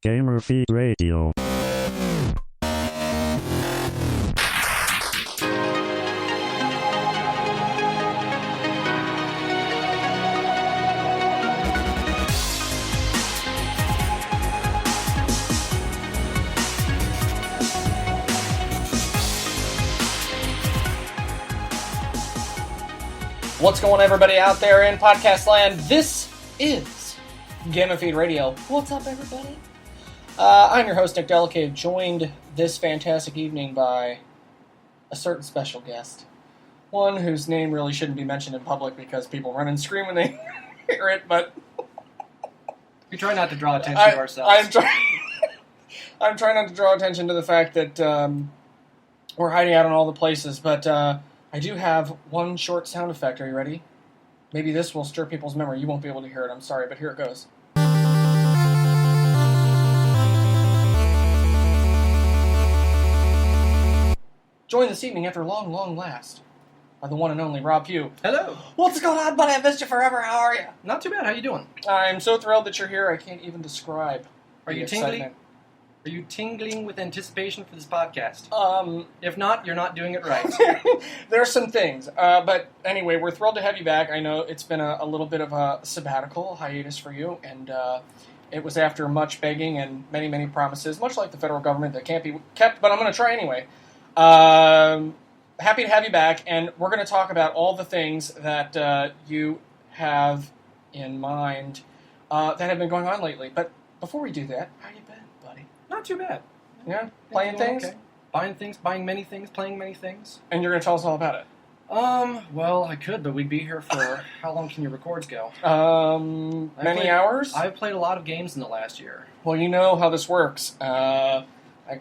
Gamer Feed Radio. What's going on, everybody out there in podcast land? This is Gamer Feed Radio. What's up, everybody? I'm your host, Nick Delicate, joined this fantastic evening by a certain special guest. One whose name really shouldn't be mentioned in public because people run and scream when they hear it, but... We try not to draw attention to ourselves. I'm trying not to draw attention to the fact that we're hiding out in all the places, but... I do have one short sound effect. Are you ready? Maybe this will stir people's memory. You won't be able to hear it. I'm sorry, but here it goes. Joined this evening after long, long last by the one and only Rob Pugh. Hello. What's going on, buddy? I missed you forever. How are you? Not too bad. How you doing? I'm so thrilled that you're here. I can't even describe. Are you tingling? Are you tingling with anticipation for this podcast? If not, you're not doing it right. There are some things. But anyway, we're thrilled to have you back. I know it's been a little bit of a sabbatical hiatus for you, and it was after much begging and many, many promises, much like the federal government that can't be kept, but I'm going to try anyway. Happy to have you back, and we're going to talk about all the things that you have in mind that have been going on lately. But before we do that, how you been? Not too bad. Yeah? Playing things? Okay. Buying things, buying many things, playing many things. And you're going to tell us all about it? Well, I could, but we'd be here for... How long can your records go? Many hours? I've played a lot of games in the last year. Well, you know how this works. I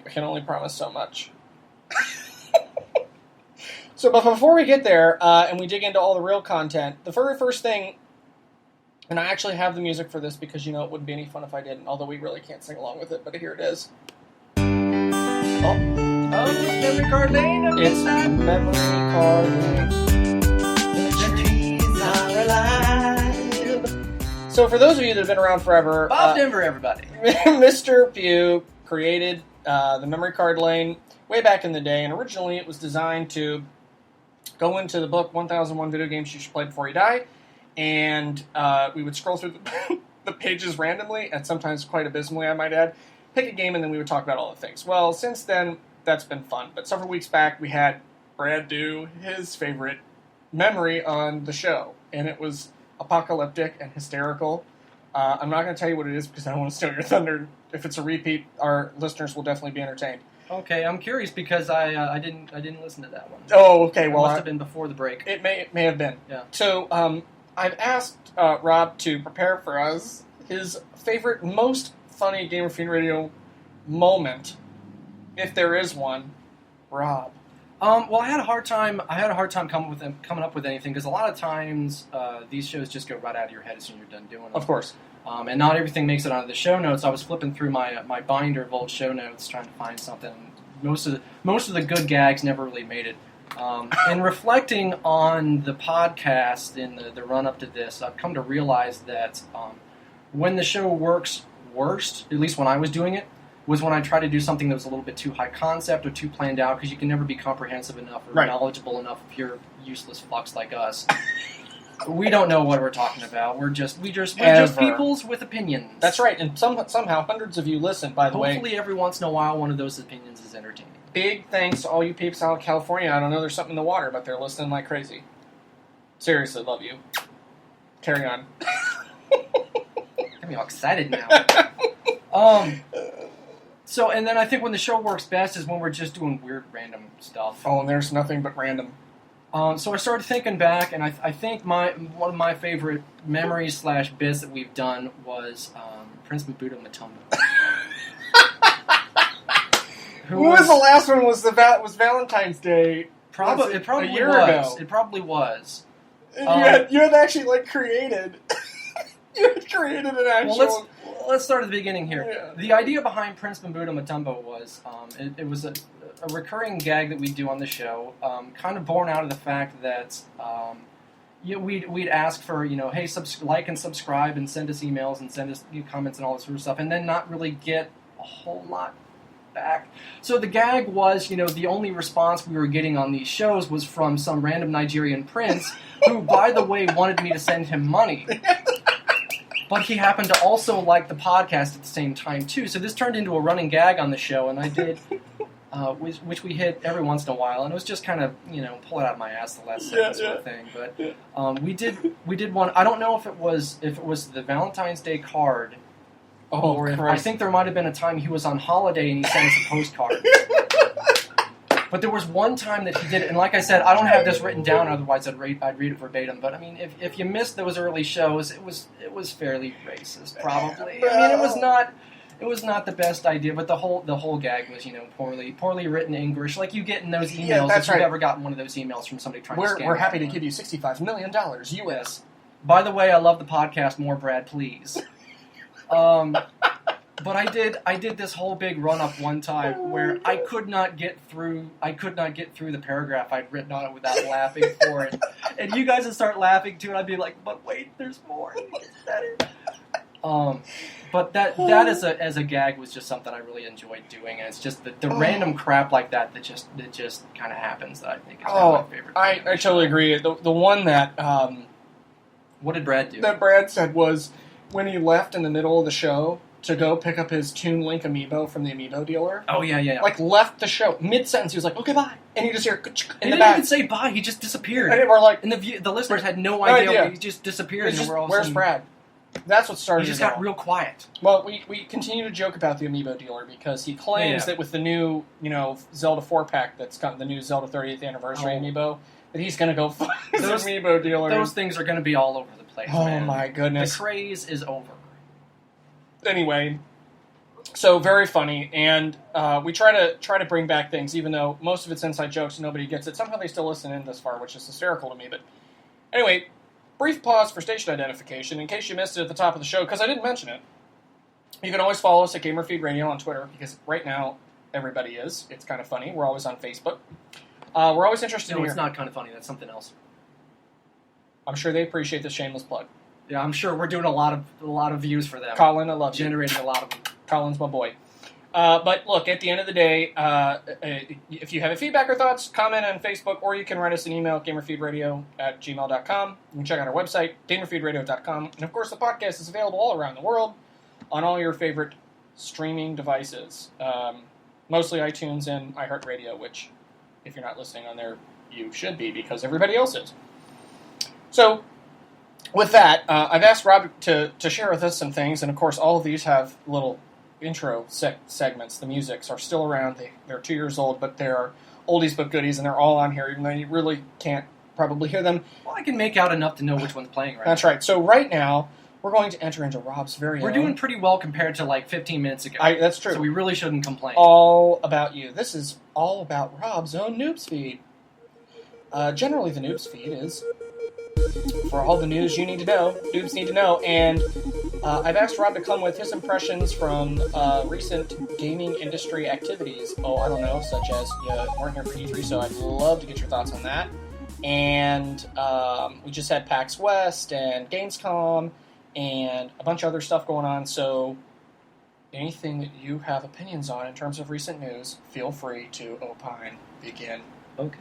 can only promise so much. So, but before we get there, and we dig into all the real content, the very first thing... And I actually have the music for this because, you know, it wouldn't be any fun if I didn't, although we really can't sing along with it, but here it is. Oh, Memory Card Lane. It's Memory Card Lane. The trees are alive. So for those of you that have been around forever... Bob Denver, everybody. Mr. Pugh created the Memory Card Lane way back in the day, and originally it was designed to go into the book 1001 Video Games You Should Play Before You Die, and we would scroll through the pages randomly, and sometimes quite abysmally, I might add, pick a game, and then we would talk about all the things. Well, since then, that's been fun. But several weeks back, we had Brad do his favorite memory on the show, and it was apocalyptic and hysterical. I'm not going to tell you what it is because I don't want to steal your thunder. If it's a repeat, our listeners will definitely be entertained. Okay, I'm curious because I didn't listen to that one. Oh, okay. Well, it must have been before the break. It may have been. Yeah. So, I've asked Rob to prepare for us his favorite, most funny Gamer Feed Radio moment, if there is one. Rob. Well, I had a hard time coming up with anything because a lot of times these shows just go right out of your head as soon as you're done doing them. Of course. And not everything makes it onto the show notes. I was flipping through my binder of old show notes trying to find something. Most of the good gags never really made it. In reflecting on the podcast in the run-up to this, I've come to realize that when the show works worst, at least when I was doing it, was when I tried to do something that was a little bit too high concept or too planned out, because you can never be comprehensive enough or knowledgeable enough if you're useless fucks like us. We don't know what we're talking about. We're just peoples with opinions. That's right, and somehow hundreds of you listen, by the way. Hopefully every once in a while one of those opinions is entertaining. Big thanks to all you peeps out in California. I don't know there's something in the water, but they're listening like crazy. Seriously, love you. Carry on. Got me all excited now. So, and then I think when the show works best is when we're just doing weird random stuff. Oh, and there's nothing but random. So I started thinking back, and I think one of my favorite memories / bits that we've done was Prince Mabuto Mutombo. Who was the last one? Was Valentine's Day? It probably a year was. Ago. It probably was. You had actually created. You had created an actual. Well, let's start at the beginning here. Yeah. The idea behind Prince Mabuto Mutombo was it was a recurring gag that we do on the show, kind of born out of the fact that we'd ask for, hey, like and subscribe and send us emails and send us comments and all this sort of stuff, and then not really get a whole lot back. So the gag was, the only response we were getting on these shows was from some random Nigerian prince who, by the way, wanted me to send him money. But he happened to also like the podcast at the same time, too. So this turned into a running gag on the show, and I did, which we hit every once in a while, and it was just kind of, pull it out of my ass the last second sort of thing. But we did one. I don't know if it was the Valentine's Day card. Or I think there might have been a time he was on holiday and he sent us a postcard. But there was one time that he did it, and like I said, I don't have this written down, otherwise I'd read it verbatim. But I mean, if you missed those early shows, it was fairly racist, probably. I mean, it was not the best idea, but the whole gag was, poorly written English, like you get in those emails. Yeah, that's if you've right. ever gotten one of those emails from somebody trying to scam you. We're happy to give you $65 million US. Yes. By the way, I love the podcast more, Brad, please. But I did this whole big run up one time where I could not get through the paragraph I'd written on it without laughing for it. And you guys would start laughing too, and I'd be like, but wait, there's more. It gets better. But that as a gag was just something I really enjoyed doing, and it's just the random crap like that just kind of happens that I think is my favorite. I totally agree. The one that what did Brad do? That Brad said was when he left in the middle of the show to go pick up his Toon Link amiibo from the amiibo dealer. Oh, yeah. Like, left the show. Mid-sentence, he was like, okay, bye. And you just hear in the back. He didn't even say bye. He just disappeared. And we're like... And the listeners had no idea. He just disappeared. Just, and where's Brad? That's what started He just got real quiet. Well, we continue to joke about the amiibo dealer because he claims that with the new, Zelda 4-pack that's got the new Zelda 30th Anniversary amiibo, that he's going to go find those amiibo dealers. Those things are going to be all over the place, man. My goodness. The craze is over. Anyway, so very funny, and we try to bring back things, even though most of it's inside jokes and nobody gets it. Somehow they still listen in this far, which is hysterical to me. But anyway, brief pause for station identification, in case you missed it at the top of the show, because I didn't mention it. You can always follow us at GamerFeed Radio on Twitter, because right now everybody is. It's kind of funny. We're always on Facebook. We're always interested in No, it's not kind of funny. That's something else. I'm sure they appreciate this shameless plug. Yeah, I'm sure we're doing a lot of views for them. Colin, I love you. Generating a lot of them. Colin's my boy. But look, at the end of the day, if you have a feedback or thoughts, comment on Facebook, or you can write us an email at gamerfeedradio@gmail.com. You can check out our website, gamerfeedradio.com. And of course, the podcast is available all around the world on all your favorite streaming devices. Mostly iTunes and iHeartRadio, which, if you're not listening on there, you should be, because everybody else is. So, with that, I've asked Rob to share with us some things, and of course all of these have little intro segments. The musics are still around. They're 2 years old, but they're oldies but goodies, and they're all on here, even though you really can't probably hear them. Well, I can make out enough to know which one's playing right now. That's right. So right now, we're going to enter into Rob's very We're doing pretty well compared to like 15 minutes ago. That's true. So we really shouldn't complain. All about you. This is all about Rob's own Noobs feed. Generally, the Noobs feed is for all the news you need to know, noobs need to know, and I've asked Rob to come with his impressions from recent gaming industry activities. I don't know, such as you weren't here for E3, so I'd love to get your thoughts on that. And we just had PAX West and Gamescom and a bunch of other stuff going on, so anything that you have opinions on in terms of recent news, feel free to opine. Begin. Okay.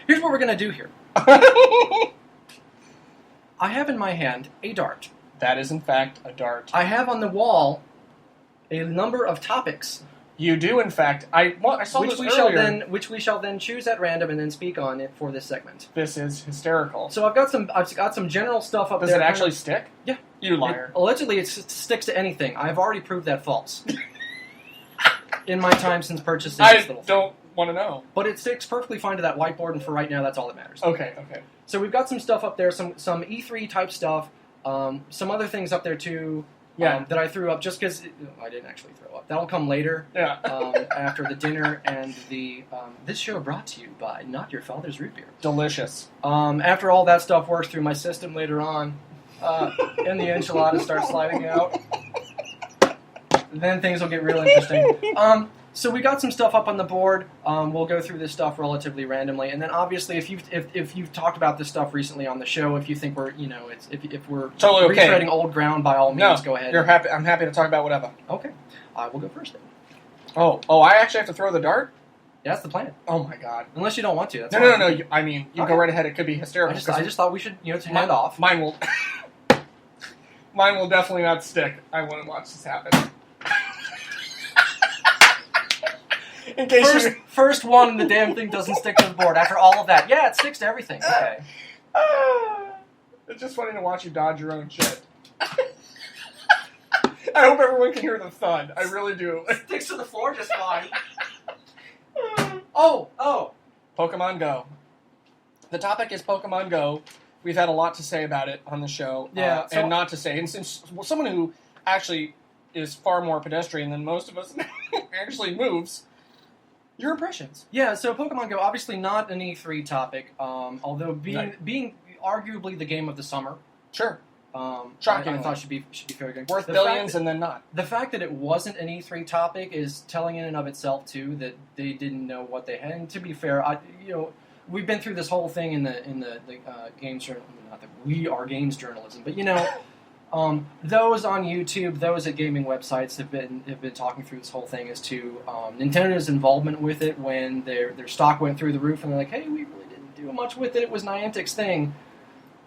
Here's what we're going to do here. I have in my hand a dart. That is, in fact, a dart. I have on the wall a number of topics. You do, in fact. I saw which this we earlier. which we shall then choose at random and then speak on it for this segment. This is hysterical. So I've got some general stuff up Does there. Does it actually stick? Yeah. You liar. Allegedly, it sticks to anything. I've already proved that false. In my time since purchasing this little thing. I don't want to know. But it sticks perfectly fine to that whiteboard, and for right now, that's all that matters. Okay. So we've got some stuff up there, some E3 type stuff, some other things up there too. That I threw up just because I didn't actually throw up. That'll come later. Yeah. After the dinner and the this show brought to you by Not Your Father's Root Beer. Delicious. After all that stuff works through my system later on, and the enchiladas start sliding out, then things will get real interesting. So we got some stuff up on the board. We'll go through this stuff relatively randomly, and then obviously, if you've talked about this stuff recently on the show, if you think we're if we're totally okay, retreading old ground, by all means, go ahead. I'm happy to talk about whatever. Okay, I will go first then. Oh, I actually have to throw the dart? Yeah, that's the plan. Oh my god! Unless you don't want to. That's no. You go right ahead. It could be hysterical. I just thought we should to hand off. Mine will. Mine will definitely not stick. I want to watch this happen. In case first one, the damn thing doesn't stick to the board. After all of that, yeah, it sticks to everything. Okay. It's just funny to watch you dodge your own shit. I hope everyone can hear the thud. I really do. It sticks to the floor just fine. Oh. Pokemon Go. The topic is Pokemon Go. We've had a lot to say about it on the show. Yeah. And not to say. And since someone who actually is far more pedestrian than most of us actually moves, your impressions. Yeah, so Pokemon Go, obviously not an E3 topic, although being arguably the game of the summer. Sure. Shocking. I thought should be fair game. Worth billions and then not. The fact that it wasn't an E3 topic is telling in and of itself too that they didn't know what they had. And to be fair, we've been through this whole thing in the games journal. Not that we are games journalism, but those on YouTube, those at gaming websites have been talking through this whole thing as to Nintendo's involvement with it when their stock went through the roof, and they're like, hey, we really didn't do much with it. It was Niantic's thing.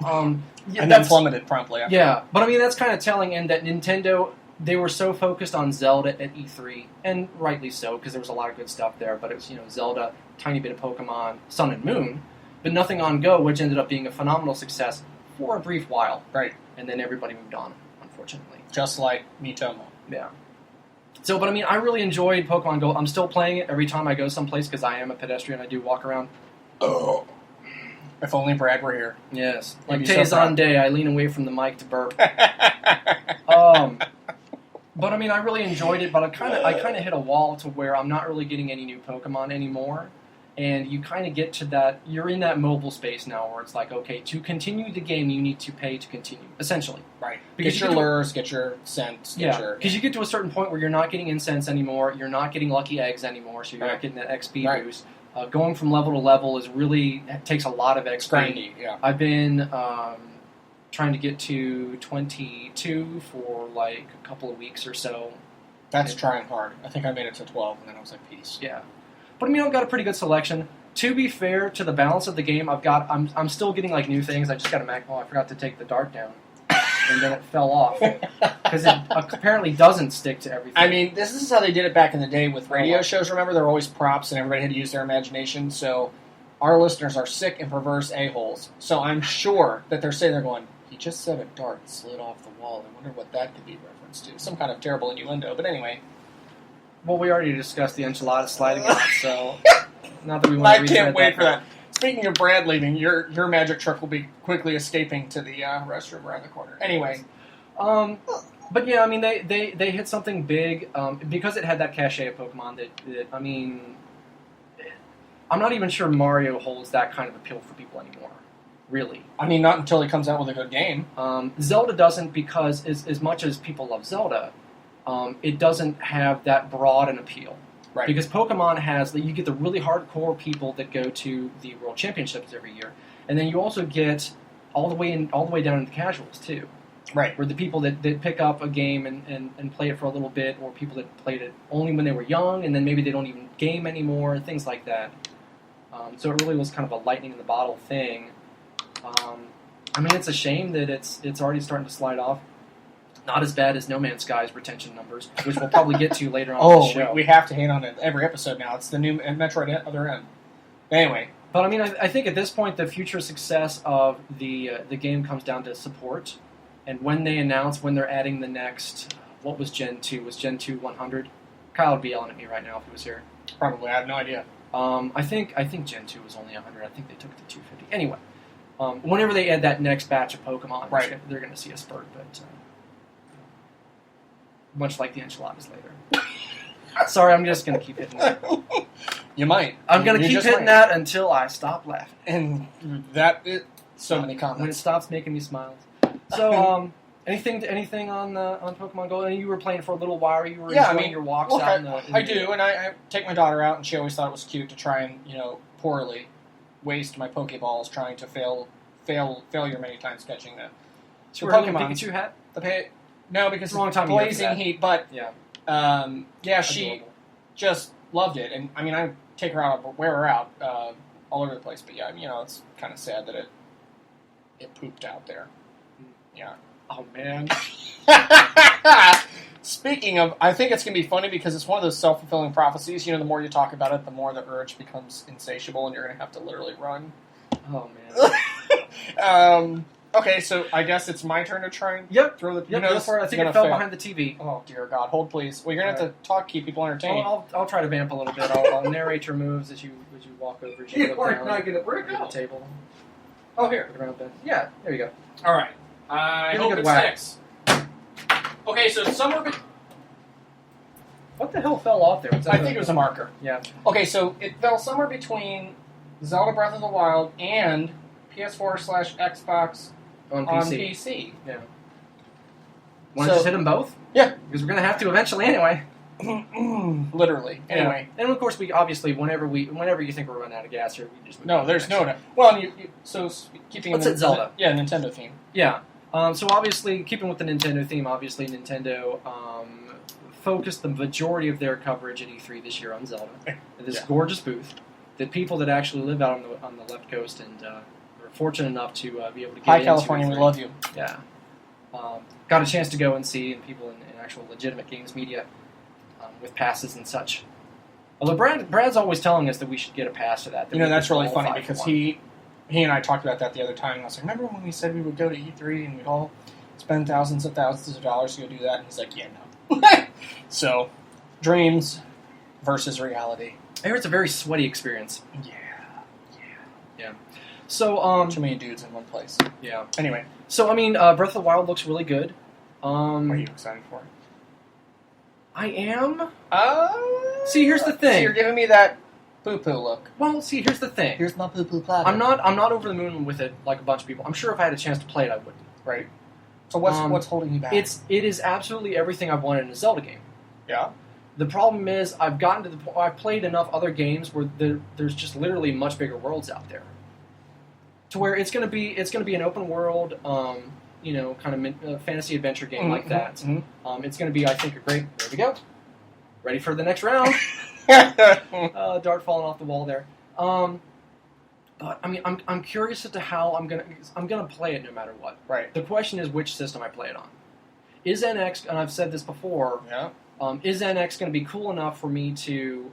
And then plummeted promptly after. Yeah, but I mean, that's kind of telling in that Nintendo, they were so focused on Zelda at E3, and rightly so, because there was a lot of good stuff there, but it was, Zelda, tiny bit of Pokemon, Sun and Moon, but nothing on Go, which ended up being a phenomenal success for a brief while. Right. And then everybody moved on, unfortunately. Just like Miitomo. Yeah. So, but I mean, I really enjoyed Pokemon Go. I'm still playing it every time I go someplace, because I am a pedestrian, I do walk around. Oh. If only Brad were here. Yes. Like Tay Day, I lean away from the mic to burp. But I mean, I really enjoyed it, but I kind of hit a wall to where I'm not really getting any new Pokemon anymore. And you kind of get to that, you're in that mobile space now where it's like, okay, to continue the game, you need to pay to continue, essentially. Right. Get your lures, get your scents. Yeah, because you get to a certain point where you're not getting incense anymore, you're not getting lucky eggs anymore, so you're not getting that XP boost. Going from level to level takes a lot of XP. Grindy, yeah. I've been trying to get to 22 for like a couple of weeks or so. That's trying hard. I think I made it to 12, and then I was like, peace. Yeah. But I mean, I've got a pretty good selection. To be fair to the balance of the game, I'm still getting like new things. I just got I forgot to take the dart down, and then it fell off because it apparently doesn't stick to everything. I mean, this is how they did it back in the day with radio shows. Remember, there were always props, and everybody had to use their imagination. So our listeners are sick and perverse a-holes. So I'm sure that they're sitting there going, "He just said a dart slid off the wall. I wonder what that could be reference to." Some kind of terrible innuendo. But anyway. Well, we already discussed the enchilada sliding out, so not that we want to I can't wait for that. Speaking of Brad leaving, your magic truck will be quickly escaping to the restroom around the corner. Anyway. But yeah, I mean, they hit something big because it had that cachet of Pokemon that I mean, I'm not even sure Mario holds that kind of appeal for people anymore. Really. I mean, not until he comes out with a good game. Zelda doesn't, because as much as people love Zelda, it doesn't have that broad an appeal. Right. Because Pokemon you get the really hardcore people that go to the World Championships every year, and then you also get all the way down into the casuals too. Right. Where the people that pick up a game and play it for a little bit, or people that played it only when they were young, and then maybe they don't even game anymore, and things like that. So it really was kind of a lightning in the bottle thing. I mean, it's a shame that it's already starting to slide off. Not as bad as No Man's Sky's retention numbers, which we'll probably get to later on in the show. We have to hate on it every episode now. It's the new Metroid Other M. Anyway. But I mean, I think at this point, the future success of the game comes down to support. And when they announce when they're adding the next, what was Gen 2? Was Gen 2 100? Kyle would be yelling at me right now if he was here. Probably. I have no idea. I think Gen 2 was only 100. I think they took it to 250. Anyway, whenever they add that next batch of Pokemon, they're going to see a spurt, but... much like the enchiladas later. Sorry, I'm just going to keep hitting that. You might. I'm going to keep hitting that until I stop laughing. And that is so many comments. When it stops making me smile. So, Anything on Pokemon Go? And you were playing for a little while. You were Yeah, enjoying your walks look, out in the. I do, and I take my daughter out, and she always thought it was cute to try and poorly waste my Pokeballs trying to failure many times catching them. So wearing a Pikachu hat? No, because Wrong time blazing heat. But yeah, she adorable. just loved it, and I mean, I take her out, wear her out all over the place. But yeah, it's kind of sad that it pooped out there. Yeah. Oh man. Speaking of, I think it's going to be funny because it's one of those self-fulfilling prophecies. The more you talk about it, the more the urge becomes insatiable, and you're going to have to literally run. Oh man. Okay, so I guess it's my turn to try and throw the. Go for it. I think it fell behind the TV. Oh dear God! Hold please. Well, you're going to have to talk, keep people entertained. I'll try to vamp a little bit. I'll narrate your moves as you walk over. As you Where'd down, it to the table. Oh, here. Around the, yeah, there you go. All right. I Give hope a good it whack. sticks. Okay, so somewhere. What the hell fell off there? I think it was a marker. Yeah. Okay, so it fell somewhere between Zelda Breath of the Wild and PS4/Xbox on PC. Yeah. Want to just hit them both? Yeah. Because we're going to have to eventually anyway. Literally. Anyway. Yeah. And of course, we obviously, whenever you think we're running out of gas here, we just... No, there's no... Well, so keeping... Let's hit Zelda. Yeah, Nintendo theme. Yeah. So obviously, keeping with the Nintendo theme, obviously Nintendo focused the majority of their coverage at E3 this year on Zelda. This gorgeous booth that people that actually live out on the left coast and are fortunate enough to be able to get Hi, into California, E3. we love you. Yeah. Got a chance to go and see, and people in actual legitimate games media with passes and such. Although Brad's always telling us that we should get a pass to that. That's really funny because he and I talked about that the other time, and I was like, remember when we said we would go to E3 and we'd all spend thousands and thousands of dollars to go do that? And he's like, yeah, no. So, dreams versus reality. I hear it's a very sweaty experience. Yeah. So, too many dudes in one place. Yeah. Anyway. So, I mean, Breath of the Wild looks really good. What are you excited for? I am. See, here's the thing. So you're giving me that poo-poo look. Well, see, here's the thing. Here's my poo-poo platter. I'm not over the moon with it like a bunch of people. I'm sure if I had a chance to play it, I would. Right. So what's holding you back? It is absolutely everything I've wanted in a Zelda game. Yeah. The problem is I've gotten to the point. I've played enough other games where there's just literally much bigger worlds out there. To where it's going to be an open world, kind of fantasy adventure game like that. Mm-hmm. It's going to be, I think, a great. There we go. Ready for the next round. Dart falling off the wall there. But I mean, I'm curious as to how I'm gonna play it no matter what. Right. The question is which system I play it on. Is NX, and I've said this before. Yeah. Is NX going to be cool enough for me to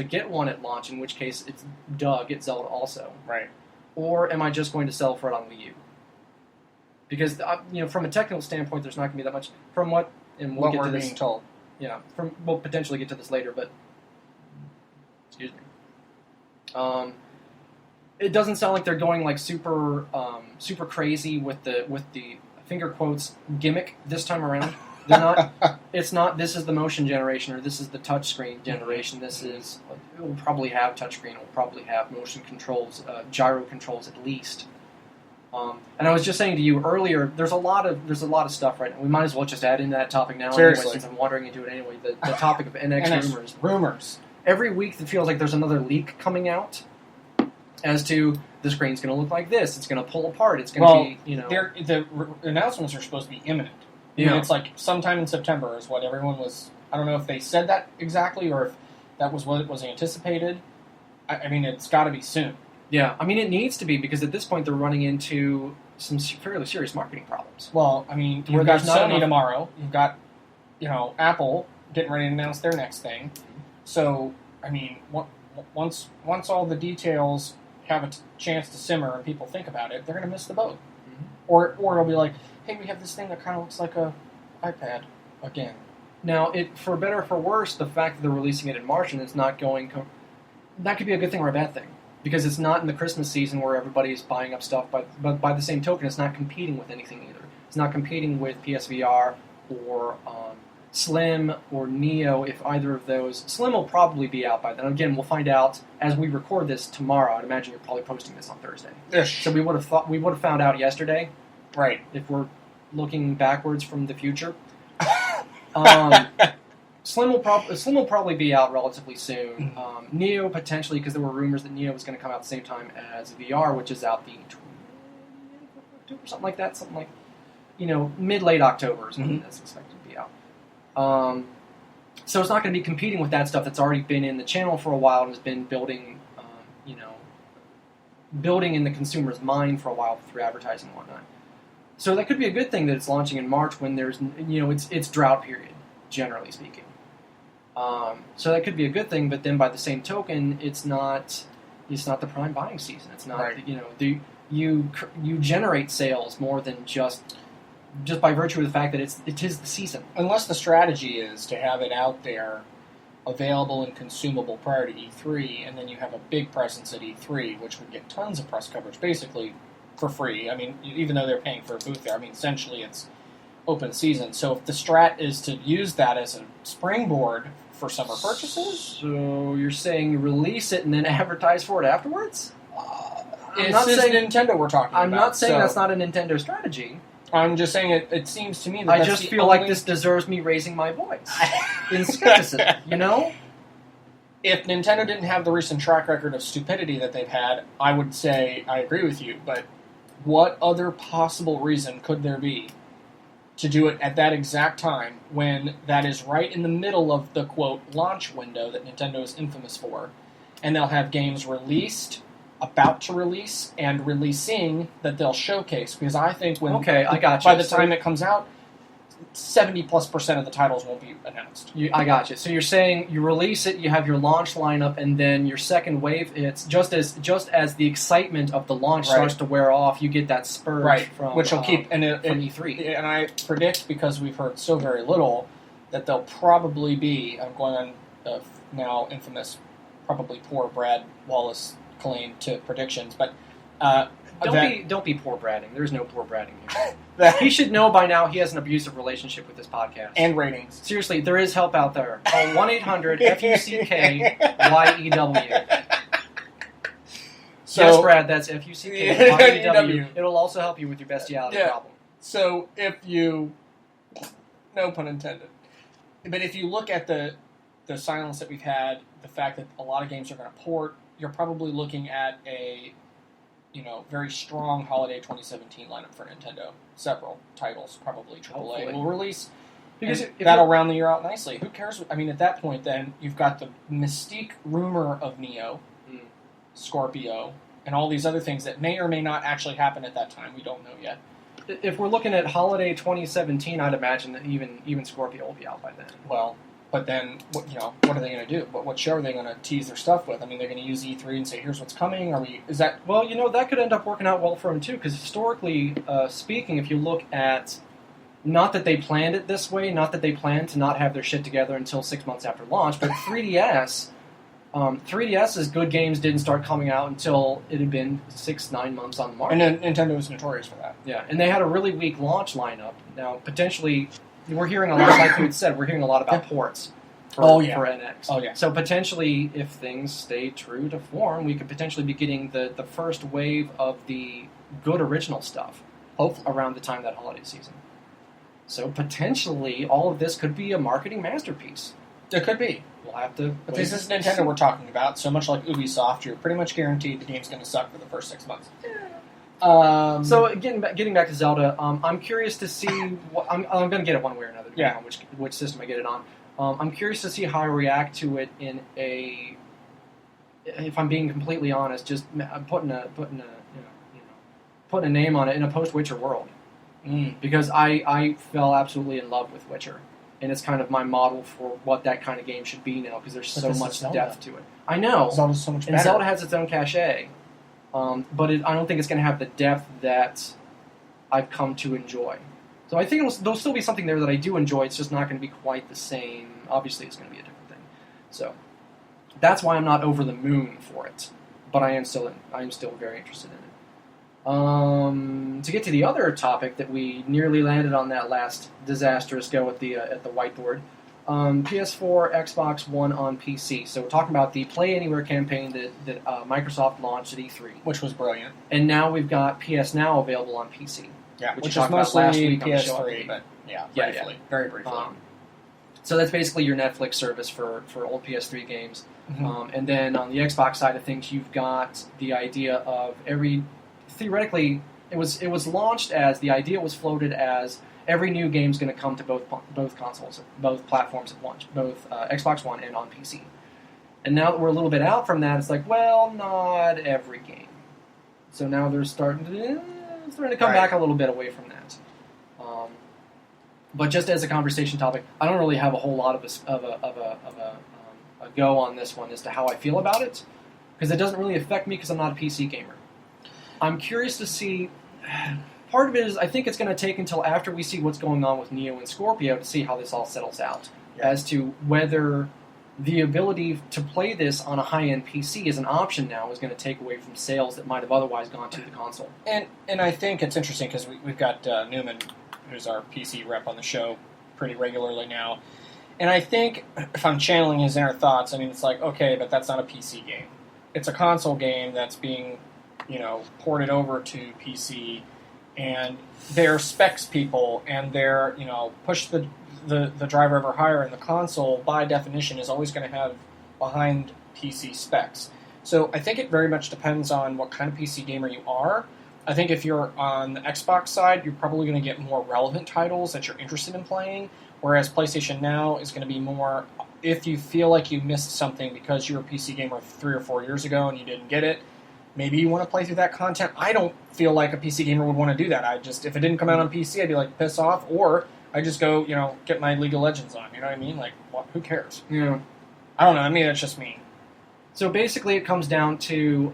get one at launch? In which case, it's get Zelda also. Right. Or am I just going to sell for it on Wii U? Because from a technical standpoint, there's not going to be that much. From what we'll get we're to this, being told. Yeah. We'll potentially get to this later, but excuse me. It doesn't sound like they're going like super crazy with the finger quotes gimmick this time around. They're not. It's not. This is the motion generation, or this is the touchscreen generation. This is. It will probably have touchscreen. It will probably have motion controls, gyro controls at least. And I was just saying to you earlier, there's a lot of stuff right now. We might as well just add in that topic now. Seriously. Anyway, since I'm wandering into it anyway. The topic of NX rumors. Every week it feels like there's another leak coming out as to the screen's going to look like this. It's going to pull apart. It's going to be, the announcements are supposed to be imminent. Yeah. I mean, it's like sometime in September is what everyone was... I don't know if they said that exactly or if that was what was anticipated. I mean, it's got to be soon. Yeah, I mean, it needs to be because at this point they're running into some fairly serious marketing problems. Well, I mean, you've got Sony tomorrow. You've got, Apple getting ready to announce their next thing. So, I mean, once all the details have a chance to simmer and people think about it, they're going to miss the boat. Mm-hmm. Or it'll be like, hey, we have this thing that kind of looks like a iPad again. Now, for better or for worse, the fact that they're releasing it in March and it's not going... that could be a good thing or a bad thing. Because it's not in the Christmas season where everybody's buying up stuff, but by the same token, it's not competing with anything either. It's not competing with PSVR or Slim or Neo, if either of those. Slim will probably be out by then. Again, we'll find out as we record this tomorrow. I'd imagine you're probably posting this on Thursday. Ish. So we would have found out yesterday. Right. If we're, looking backwards from the future. Slim will probably be out relatively soon. Neo potentially, because there were rumors that Neo was going to come out at the same time as VR, which is out the 20th October, something like that. Something like, mid-late October is when that's expected to be out. So it's not going to be competing with that stuff that's already been in the channel for a while and has been building, building in the consumer's mind for a while through advertising and whatnot. So that could be a good thing that it's launching in March when there's, it's drought period, generally speaking. So that could be a good thing, but then by the same token, it's not the prime buying season. It's not, right. You generate sales more than just by virtue of the fact that it is the season. Unless the strategy is to have it out there, available and consumable prior to E3, and then you have a big presence at E3, which would get tons of press coverage, basically for free. I mean, even though they're paying for a booth there, I mean, essentially it's open season. So if the strat is to use that as a springboard for summer purchases... So you're saying release it and then advertise for it afterwards? I'm not saying Nintendo we're talking about. I'm not saying that's not a Nintendo strategy. I'm just saying it seems to me that I just feel like this deserves me raising my voice in skepticism, If Nintendo didn't have the recent track record of stupidity that they've had, I would say I agree with you, but what other possible reason could there be to do it at that exact time when that is right in the middle of the, quote, launch window that Nintendo is infamous for, and they'll have games released, about to release, and releasing that they'll showcase? Because I think I got you. By the time it comes out, 70+% of the titles won't be announced. I got you. So you're saying you release it, you have your launch lineup, and then your second wave hits. Just as the excitement of the launch starts to wear off, you get that spur from which will keep from E3. And I predict, because we've heard so very little, that there'll probably be, I'm going on the now infamous, probably poor Brad Wallace claim to predictions, but don't be poor bradding. There's no poor bradding here. He should know by now he has an abusive relationship with this podcast. And ratings. Seriously, there is help out there. Call 1-800-FUCK-YEW. Yes, Brad, that's FUCK-YEW. It'll also help you with your bestiality problem. So if you... No pun intended. But if you look at the silence that we've had, the fact that a lot of games are going to port, you're probably looking at a very strong holiday 2017 lineup for Nintendo. Several titles, probably AAA, will release. Because that'll round the year out nicely. Who cares? I mean, at that point, then, you've got the mystique rumor of Neo, Scorpio, and all these other things that may or may not actually happen at that time. We don't know yet. If we're looking at holiday 2017, I'd imagine that even Scorpio will be out by then. Well, but then, what are they going to do? What show are they going to tease their stuff with? I mean, they're going to use E3 and say, here's what's coming? Well, that could end up working out well for them, too, because historically speaking, if you look at, not that they planned it this way, not that they planned to not have their shit together until 6 months after launch, but 3DS's good games didn't start coming out until it had been 6-9 months on the market. And Nintendo was notorious for that. Yeah, and they had a really weak launch lineup. Now, potentially... We're hearing a lot, like you had said, we're hearing a lot about ports for NX. Oh, yeah. So potentially, if things stay true to form, we could potentially be getting the first wave of the good original stuff around the time of that holiday season. So potentially, all of this could be a marketing masterpiece. It could be. We'll have to... But this is Nintendo we're talking about, so much like Ubisoft, you're pretty much guaranteed the game's going to suck for the first 6 months. So getting back to Zelda, I'm curious to see. I'm going to get it one way or another, depending on which system I get it on. I'm curious to see how I react to it in a. If I'm being completely honest, just putting a name on it in a post-Witcher world, because I fell absolutely in love with Witcher, and it's kind of my model for what that kind of game should be now, because there's so much depth to it. I know Zelda's so much better, and Zelda has its own cachet. But I don't think it's going to have the depth that I've come to enjoy. So I think there'll still be something there that I do enjoy. It's just not going to be quite the same. Obviously, it's going to be a different thing. So that's why I'm not over the moon for it. But I am still very interested in it. To get to the other topic that we nearly landed on that last disastrous go at the whiteboard. PS4, Xbox One on PC. So we're talking about the Play Anywhere campaign that Microsoft launched at E3. Which was brilliant. And now we've got PS Now available on PC. Yeah, which which we is talked about last mostly week on the show, I PS3, believe. but yeah, Yeah, briefly, very briefly. So that's basically your Netflix service for old PS3 games. Mhm. And then on the Xbox side of things, you've got the idea of theoretically, it was launched as, the idea was floated as every new game's going to come to both consoles, both platforms at once, both Xbox One and on PC. And now that we're a little bit out from that, it's like, well, not every game. So now they're starting to come back a little bit away from that. But just as a conversation topic, I don't really have a whole lot of a go on this one as to how I feel about it, because it doesn't really affect me because I'm not a PC gamer. I'm curious to see. Part of it is I think it's going to take until after we see what's going on with Neo and Scorpio to see how this all settles out, as to whether the ability to play this on a high-end PC as an option now is going to take away from sales that might have otherwise gone to the console. And I think it's interesting because we've got Newman, who's our PC rep on the show, pretty regularly now. And I think, if I'm channeling his inner thoughts, I mean, it's like, okay, but that's not a PC game. It's a console game that's being, ported over to PC, and they're specs people, and they're, push the driver ever higher, and the console, by definition, is always going to have behind PC specs. So I think it very much depends on what kind of PC gamer you are. I think if you're on the Xbox side, you're probably going to get more relevant titles that you're interested in playing, whereas PlayStation Now is going to be more, if you feel like you missed something because you were a PC gamer 3 or 4 years ago and you didn't get it, maybe you want to play through that content. I don't feel like a PC gamer would want to do that. If it didn't come out on PC, I'd be like, piss off, or I just go, get my League of Legends on, you know what I mean? Like, who cares? Yeah. I don't know, I mean, it's just me. So basically it comes down to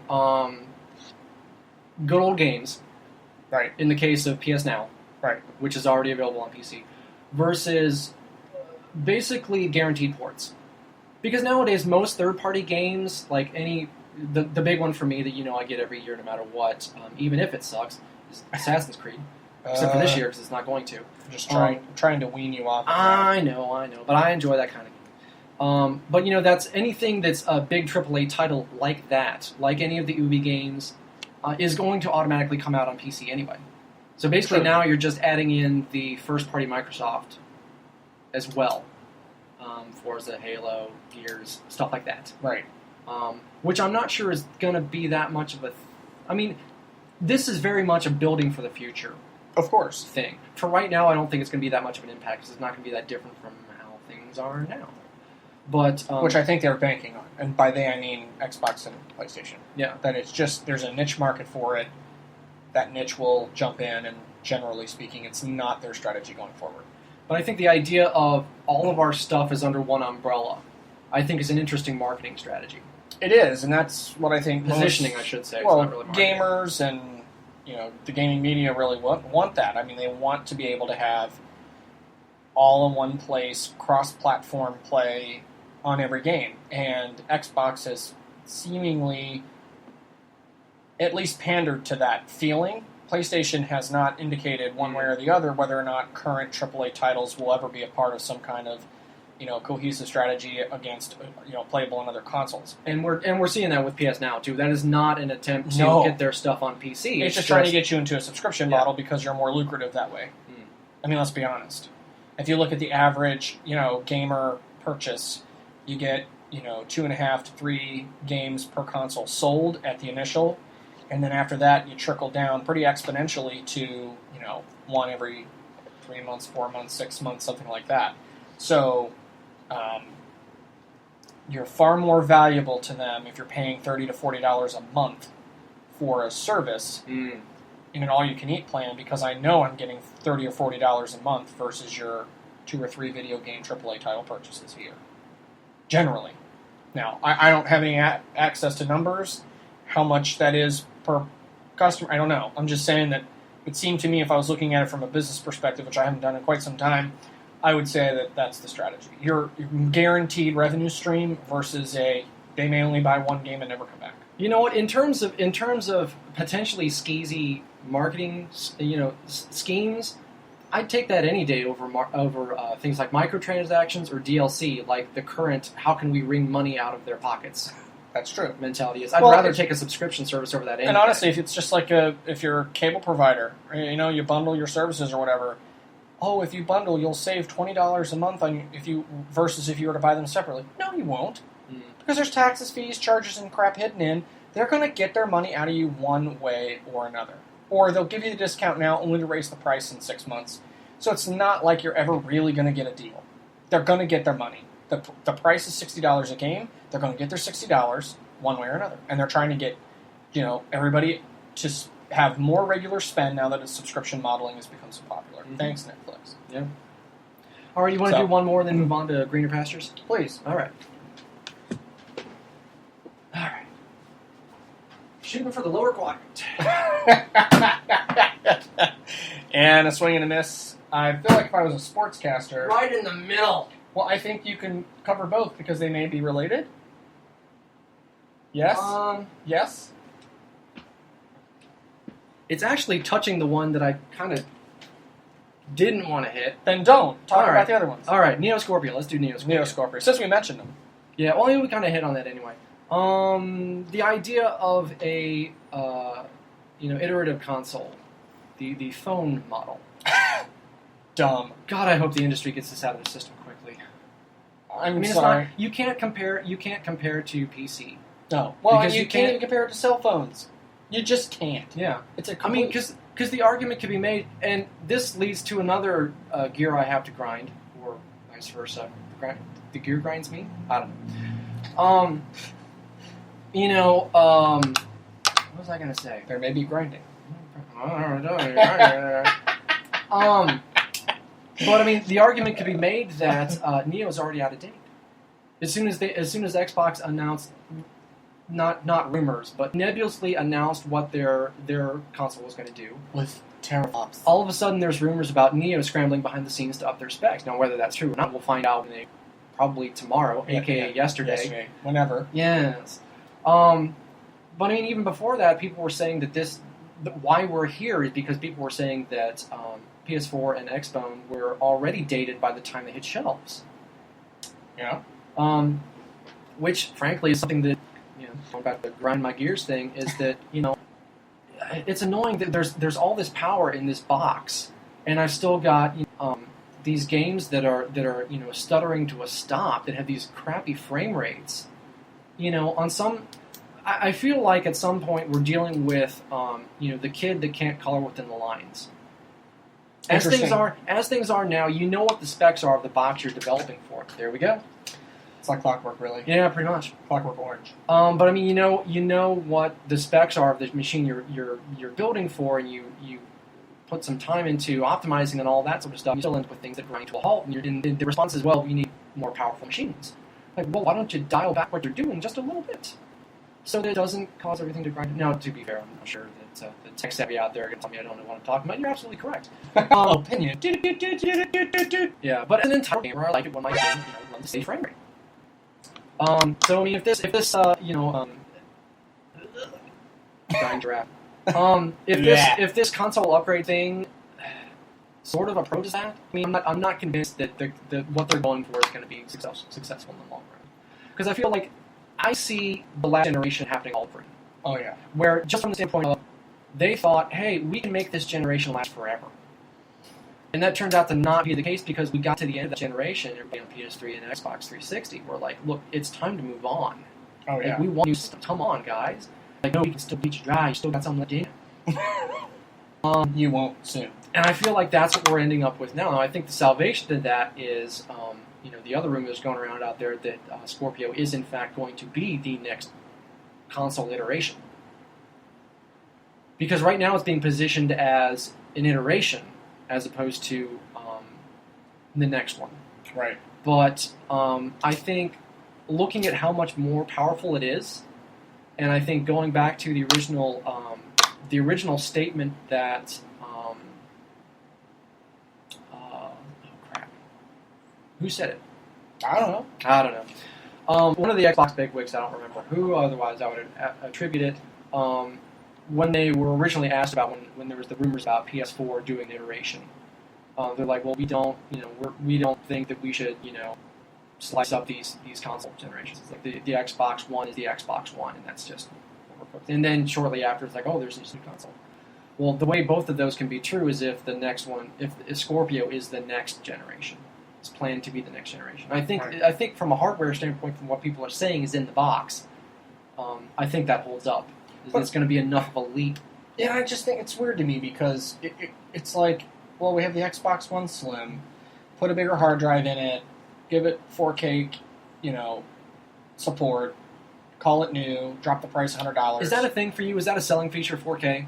good old games, right? In the case of PS Now, right, which is already available on PC, versus basically guaranteed ports. Because nowadays most third-party games, like the big one for me that I get every year no matter what, even if it sucks, is Assassin's Creed. Except for this year because it's not going to. I'm just trying to wean you off. I know, but I enjoy that kind of game. But that's anything that's a big AAA title like that, like any of the Ubi games, is going to automatically come out on PC anyway. So basically now you're just adding in the first-party Microsoft as well. Forza, Halo, Gears, stuff like that. Right. Which I'm not sure is going to be that much of a... I mean, this is very much a building for the future. Of course. Thing. For right now, I don't think it's going to be that much of an impact because it's not going to be that different from how things are now. But which I think they're banking on. And by they, I mean Xbox and PlayStation. Yeah. That it's just, there's a niche market for it. That niche will jump in, and generally speaking, it's not their strategy going forward. But I think the idea of all of our stuff is under one umbrella, I think is an interesting marketing strategy. It is, and that's what I think Positioning, I should say. Well, it's not really gamers and the gaming media really want that. I mean, they want to be able to have all in one place, cross-platform play on every game. And Xbox has seemingly at least pandered to that feeling. PlayStation has not indicated one way or the other whether or not current AAA titles will ever be a part of some kind of cohesive strategy against playable on other consoles. And we're seeing that with PS Now too. That is not an attempt to get their stuff on PC. It's just trying to get you into a subscription model because you're more lucrative that way. I mean, let's be honest. If you look at the average gamer purchase, you get 2.5 to 3 games per console sold at the initial, and then after that you trickle down pretty exponentially to one every 3 months, 4 months, 6 months, something like that. So you're far more valuable to them if you're paying $30 to $40 a month for a service in an all-you-can-eat plan, because I know I'm getting $30 or $40 a month versus your 2 or 3 video game AAA title purchases here. Generally. Now, I don't have any access to numbers, how much that is per customer, I don't know. I'm just saying that it seemed to me, if I was looking at it from a business perspective, which I haven't done in quite some time, I would say that that's the strategy. Your guaranteed revenue stream versus they may only buy one game and never come back. You know what? In terms of potentially skeezy marketing, schemes, I'd take that any day over things like microtransactions or DLC, like the current. How can we wring money out of their pockets? That's true. mentality is. I'd Well, rather if- take a subscription service over that. And honestly, if it's just like if you're a cable provider, you bundle your services or whatever. Oh, if you bundle, you'll save $20 a month versus if you were to buy them separately. No, you won't, because there's taxes, fees, charges, and crap hidden in. They're going to get their money out of you one way or another, or they'll give you the discount now only to raise the price in 6 months. So it's not like you're ever really going to get a deal. They're going to get their money. The price is $60 a game. They're going to get their $60 one way or another, and they're trying to get everybody to have more regular spend now that subscription modeling has become so popular. Mm-hmm. Thanks, Netflix. Yeah. All right, you want to do one more, then move on to greener pastures? Please. All right. All right. Shooting for the lower quadrant. And a swing and a miss. I feel like if I was a sportscaster... Right in the middle. Well, I think you can cover both because they may be related. Yes? Yes? It's actually touching the one that I kind of didn't want to hit. Then don't. Talk All about right. the other ones. All right, Neo Scorpio. Let's do Neo Scorpio. Neo Scorpio. Since we mentioned them. Yeah, well, we kind of hit on that anyway. The idea of a iterative console, the phone model. Dumb. God, I hope the industry gets this out of the system quickly. I'm I mean, sorry. you can't compare. You can't compare to PC. No. Well, Because you you can't even can't- compare it to cell phones. You just can't. Yeah. It's a I mean, complete... because the argument can be made, and this leads to another gear I have to grind, or vice versa. The gear grinds me? I don't know. What was I going to say? There may be grinding. But I mean, the argument could be made that Neo's already out of date. As soon as Xbox announced, not rumors, but nebulously announced what their console was going to do, With teraflops. all of a sudden there's rumors about Neo scrambling behind the scenes to up their specs. Now, whether that's true or not, we'll find out probably tomorrow, aka yesterday. Whenever. Yes. But I mean, even before that, people were saying that why we're here is because people were saying that PS4 and Xbone were already dated by the time they hit shelves. Yeah. Which, frankly, is something that, going back to the grind my gears thing, is that, it's annoying that there's all this power in this box, and I've still got these games that are stuttering to a stop, that have these crappy frame rates. On some, I feel like at some point we're dealing with the kid that can't color within the lines. As things are now, you know what the specs are of the box you're developing for. There we go. It's like Clockwork, really. Yeah, pretty much. Clockwork Orange. But I mean, you know what the specs are of the machine you're building for, and you put some time into optimizing and all that sort of stuff. You still end up with things that grind to a halt, and the response is, well, you need more powerful machines. Like, well, why don't you dial back what you're doing just a little bit, so that it doesn't cause everything to grind? Now, to be fair, I'm sure that the tech savvy out there are going to tell me I don't know what I'm talking about. You're absolutely correct. Opinion. Yeah, but as an entire gamer, I like it when my game runs the same frame rate. So I mean, if this grind giraffe. If this console upgrade thing sort of approaches that, I mean, I'm not convinced that what they're going for is going to be successful in the long run. Because I feel like I see the last generation happening all three. Oh, yeah. Where, just from the standpoint of, they thought, hey, we can make this generation last forever. And that turned out to not be the case, because we got to the end of that generation, everybody on PS3 and Xbox 360 were like, look, it's time to move on. Oh, yeah. Like, we want new stuff. Come on, guys. Like, no, you can still bleach you dry. You still got something left in. You won't soon. And I feel like that's what we're ending up with now. Now, I think the salvation to that is, the other rumors going around out there that Scorpio is, in fact, going to be the next console iteration. Because right now it's being positioned as an iteration, as opposed to the next one. Right. But I think looking at how much more powerful it is, and I think going back to the original statement that who said it? I don't know. I don't know. One of the Xbox bigwigs, I don't remember who. Otherwise, I would attribute it. When they were originally asked about when there was the rumors about PS4 doing the iteration, they're like, well, we don't think that we should, slice up these console generations. It's like the Xbox One is the Xbox One, and that's just overcooked. And then shortly after, it's like, oh, there's this new console. Well, the way both of those can be true is if the next one, if Scorpio is the next generation, it's planned to be the next generation. I think from a hardware standpoint, from what people are saying is in the box, I think that holds up. It's going to be enough of a leap. Yeah, I just think it's weird to me because it's like, well, we have the Xbox One Slim, put a bigger hard drive in it, give it 4K, support, call it new, drop the price $100. Is that a thing for you? Is that a selling feature, 4K?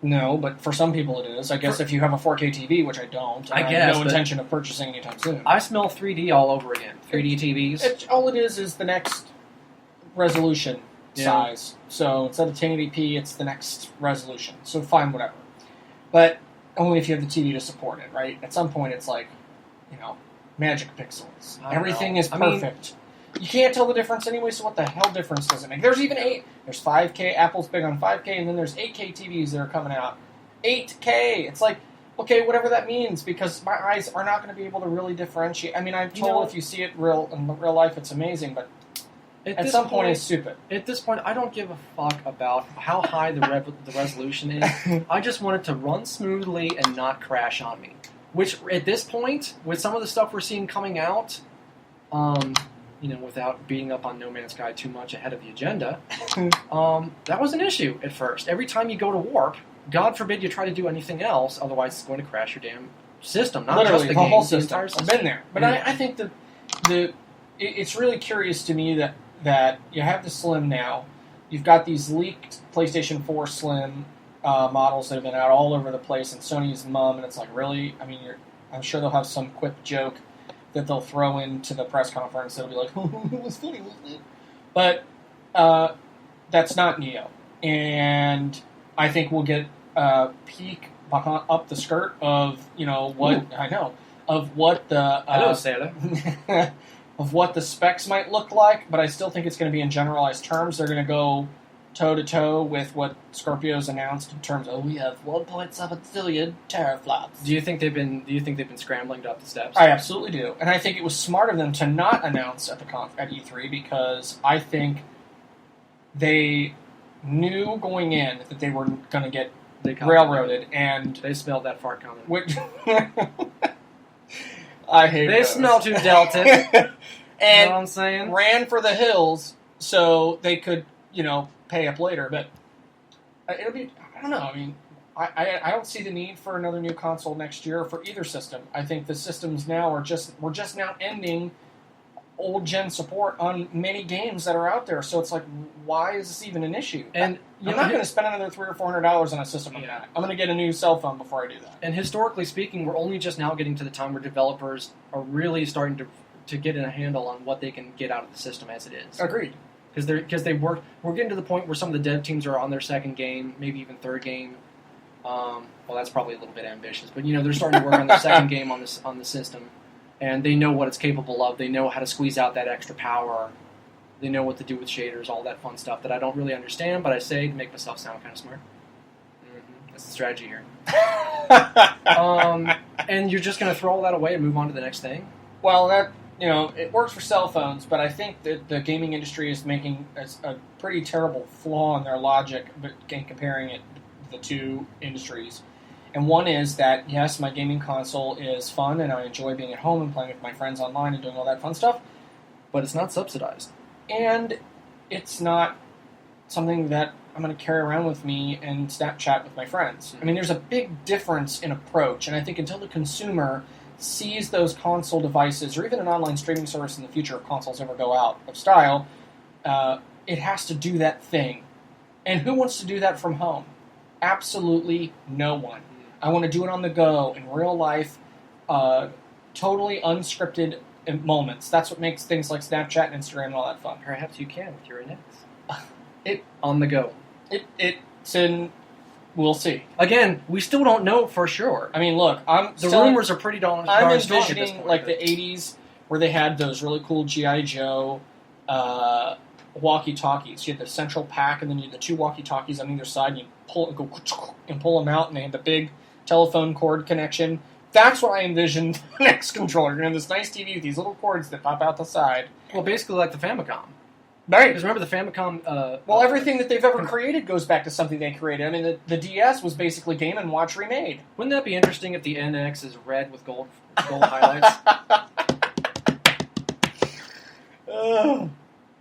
No, but for some people it is. I guess if you have a 4K TV, which I don't, I have no intention of purchasing anytime soon. I smell 3D all over again. 3D TVs. All it is the next resolution size. So instead of 1080p, it's the next resolution. So fine, whatever. But only if you have the TV to support it, right? At some point, it's like, magic pixels. Everything is perfect. You can't tell the difference anyway, so what the hell difference does it make? There's even there's 5K, Apple's big on 5K, and then there's 8K TVs that are coming out. 8K! It's like, okay, whatever that means, because my eyes are not going to be able to really differentiate. I mean, I'm told if you see it in real life, it's amazing, but at some point, it's stupid. At this point, I don't give a fuck about how high the resolution is. I just want it to run smoothly and not crash on me. Which, at this point, with some of the stuff we're seeing coming out, without beating up on No Man's Sky too much ahead of the agenda, that was an issue at first. Every time you go to warp, God forbid you try to do anything else, otherwise it's going to crash your damn system. Not literally, just the game, whole the system. entire system. I've been there. But I think it's really curious to me that you have the Slim now. You've got these leaked PlayStation 4 Slim models that have been out all over the place, and Sony's mum, and it's like, really? I mean, I'm sure they'll have some quip joke that they'll throw into the press conference that'll be like, oh, it was funny, wasn't it? But that's not Neo. And I think we'll get a peek up the skirt of, what, Ooh. I know, of what the... Hello, Santa. of what the specs might look like, but I still think it's going to be in generalized terms. They're going to go toe-to-toe with what Scorpio's announced in terms of, we have 1.7 zillion teraflops. Do you think they've been scrambling to up the steps? I absolutely do. And I think it was smart of them to not announce at E3 because I think they knew going in that they were going to get railroaded, and they smelled that fart coming. Which I hate They those. smell too Delta. And you know what I'm saying? Ran for the hills so they could, pay up later. But it'll be, I don't know. I mean, I don't see the need for another new console next year for either system. I think the systems now we're just now ending old gen support on many games that are out there. So it's like, why is this even an issue? And I'm not going to spend another $300 or $400 on a system like that. I'm going to get a new cell phone before I do that. And historically speaking, we're only just now getting to the time where developers are really starting to get a handle on what they can get out of the system as it is. Agreed. Because we're getting to the point where some of the dev teams are on their second game, maybe even third game. Well, that's probably a little bit ambitious, but they're starting to work on their second game on the system, and they know what it's capable of. They know how to squeeze out that extra power. They know what to do with shaders, all that fun stuff that I don't really understand, but I say to make myself sound kind of smart. Mm-hmm. That's the strategy here. And you're just going to throw all that away and move on to the next thing? Well, that it works for cell phones, but I think that the gaming industry is making a pretty terrible flaw in their logic in comparing the two industries. And one is that, yes, my gaming console is fun, and I enjoy being at home and playing with my friends online and doing all that fun stuff, but it's not subsidized. And it's not something that I'm going to carry around with me and Snapchat with my friends. I mean, there's a big difference in approach, and I think until the consumer sees those console devices, or even an online streaming service in the future if consoles ever go out of style, it has to do that thing. And who wants to do that from home? Absolutely no one. I want to do it on the go, in real life, totally unscripted moments. That's what makes things like Snapchat and Instagram and all that fun. Perhaps you can with your NX. It on the go. It's in... We'll see. Again, we still don't know for sure. I mean, look, the rumors are pretty darn strong. I'm envisioning like the 80s where they had those really cool G.I. Joe walkie-talkies. You had the central pack, and then you had the two walkie-talkies on either side, and you pull them out, and they had the big telephone cord connection. That's what I envisioned the next controller. You're going to have this nice TV with these little cords that pop out the side. Well, basically like the Famicom. Right. Because remember the Famicom... well, everything that they've ever created goes back to something they created. I mean, the DS was basically Game & Watch remade. Wouldn't that be interesting if the NX is red with gold highlights?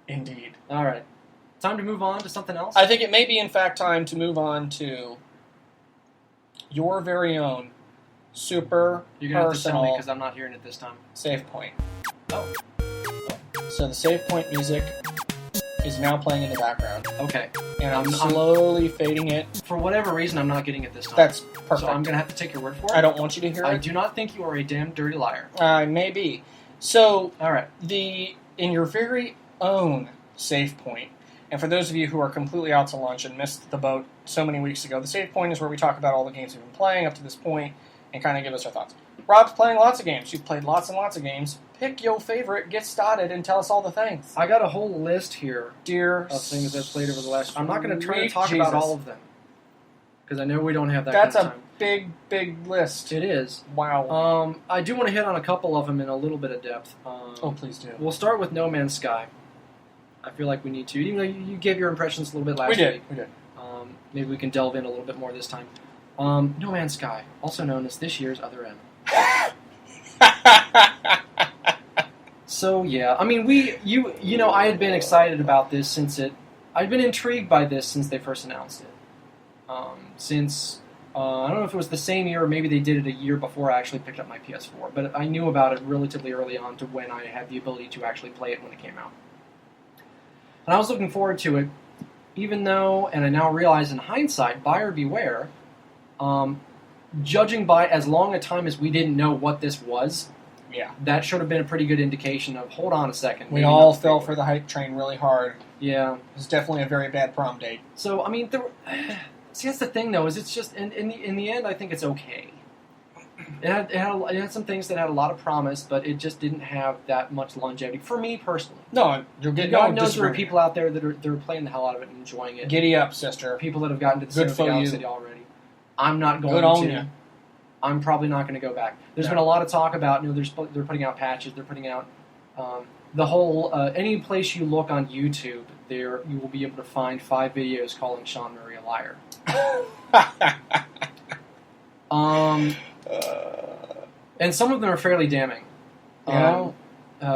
Indeed. All right. Time to move on to something else? I think it may be, in fact, time to move on to your very own super You're going to have to tell me personal because I'm not hearing it this time. save point. Oh. So the save point music is now playing in the background. Okay. And I'm slowly fading it. For whatever reason, I'm not getting it this time. That's perfect. So I'm going to have to take your word for it. I don't want you to hear it. I do not think you are a damn dirty liar. Maybe. So, All right. in your very own save point, and for those of you who are completely out to lunch and missed the boat so many weeks ago, the save point is where we talk about all the games we've been playing up to this point and kind of give us our thoughts. Rob's playing lots of games. You've played lots and lots of games. Pick your favorite, get started, and tell us all the things. I got a whole list here Dear of things I've played over the last... I'm not going to try to sweet talk Jesus. about all of them. Because I know we don't have that That's kind of time. a big, big list. It is. Wow. I do want to hit on a couple of them in a little bit of depth. Oh, please do. We'll start with No Man's Sky. I feel like we need to. Even though you gave your impressions a little bit last week. We did. Maybe we can delve in a little bit more this time. No Man's Sky, also known as this year's Other M. So yeah, I mean, you know, I had been excited about this since I'd been intrigued by this since they first announced it. I don't know if it was the same year or maybe they did it a year before I actually picked up my PS4, but I knew about it relatively early on to when I had the ability to actually play it when it came out. And I was looking forward to it, even though, and I now realize in hindsight, buyer beware, judging by as long a time as we didn't know what this was, yeah, that should have been a pretty good indication of, hold on a second. We all fell for the hype train really hard. Yeah. It was definitely a very bad prom date. So, I mean, see, that's the thing, though, is it's just, in the end, I think it's okay. It had some things that had a lot of promise, but it just didn't have that much longevity, for me personally. No, you'll get God knows there are people out there that are playing the hell out of it and enjoying it. Giddy up, sister. People that have gotten to the Center of the Galaxy already. I'm not going to. You. I'm probably not going to go back. There's been a lot of talk about, they're putting out patches, they're putting out the whole, any place you look on YouTube, there you will be able to find 5 videos calling Sean Murray a liar. And some of them are fairly damning. Yeah.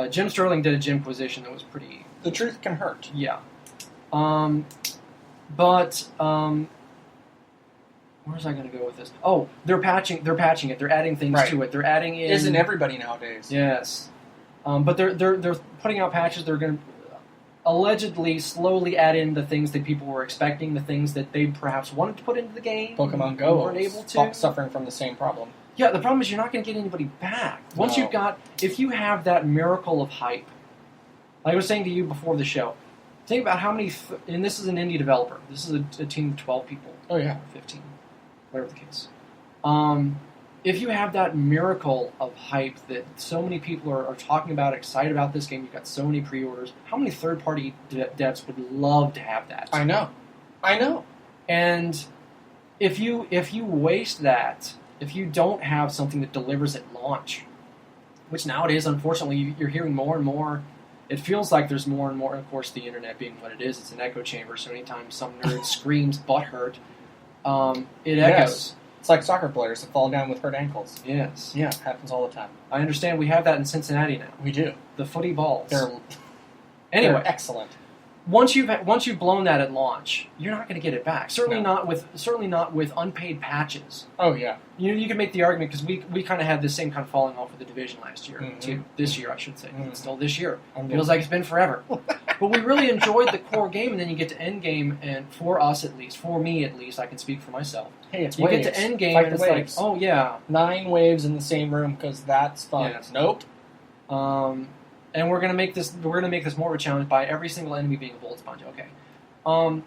Jim Sterling did a Jimquisition that was pretty... The truth can hurt. Yeah. But where was I going to go with this? Oh, they're patching it. They're adding things to it. They're adding in... Isn't everybody nowadays? Yes. But they're putting out patches. They're going to allegedly slowly add in the things that people were expecting, the things that they perhaps wanted to put into the game. Pokemon Go weren't able to. Suffering from the same problem. Yeah, the problem is you're not going to get anybody back. Once you've got... If you have that miracle of hype, like I was saying to you before the show, think about how many... and this is an indie developer. This is a team of 12 people. Oh, yeah. 15. Whatever the case. If you have that miracle of hype that so many people are talking about, excited about this game, you've got so many pre-orders, how many third-party devs would love to have that? I know. And if you waste that, if you don't have something that delivers at launch, which nowadays, unfortunately, you're hearing more and more, it feels like there's more and more, of course, the internet being what it is, it's an echo chamber, so anytime some nerd screams butthurt, it echoes. It's like soccer players that fall down with hurt ankles. Yes. Yeah, it happens all the time. I understand we have that in Cincinnati now. We do. The footy balls. Anyway, they're excellent. Once you've blown that at launch, you're not going to get it back. Certainly not with unpaid patches. Oh yeah. You can make the argument because we kind of had the same kind of falling off with the Division last year too. This year, I should say. It's still this year. Feels like it's been forever. But we really enjoyed the core game, and then you get to end game, and for us at least, for me at least, I can speak for myself. Hey, it's you waves. get to end game, Fight and the it's waves. like, oh yeah, 9 waves in the same room because that's fun. Yes. Nope. And we're gonna make this more of a challenge by every single enemy being a bullet sponge. Okay.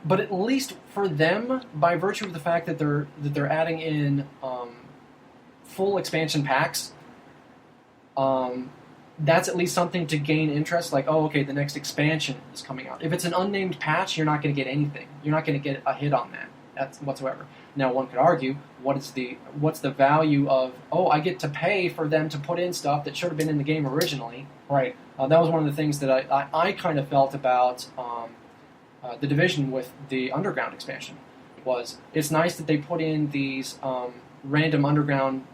But at least for them, by virtue of the fact that they're adding in full expansion packs, that's at least something to gain interest. Like, oh, okay, the next expansion is coming out. If it's an unnamed patch, you're not going to get anything. You're not going to get a hit on that whatsoever. Now, one could argue, what's the value of, I get to pay for them to put in stuff that should have been in the game originally? Right. That was one of the things that I kind of felt about the Division with the Underground expansion. It's nice that they put in these random underground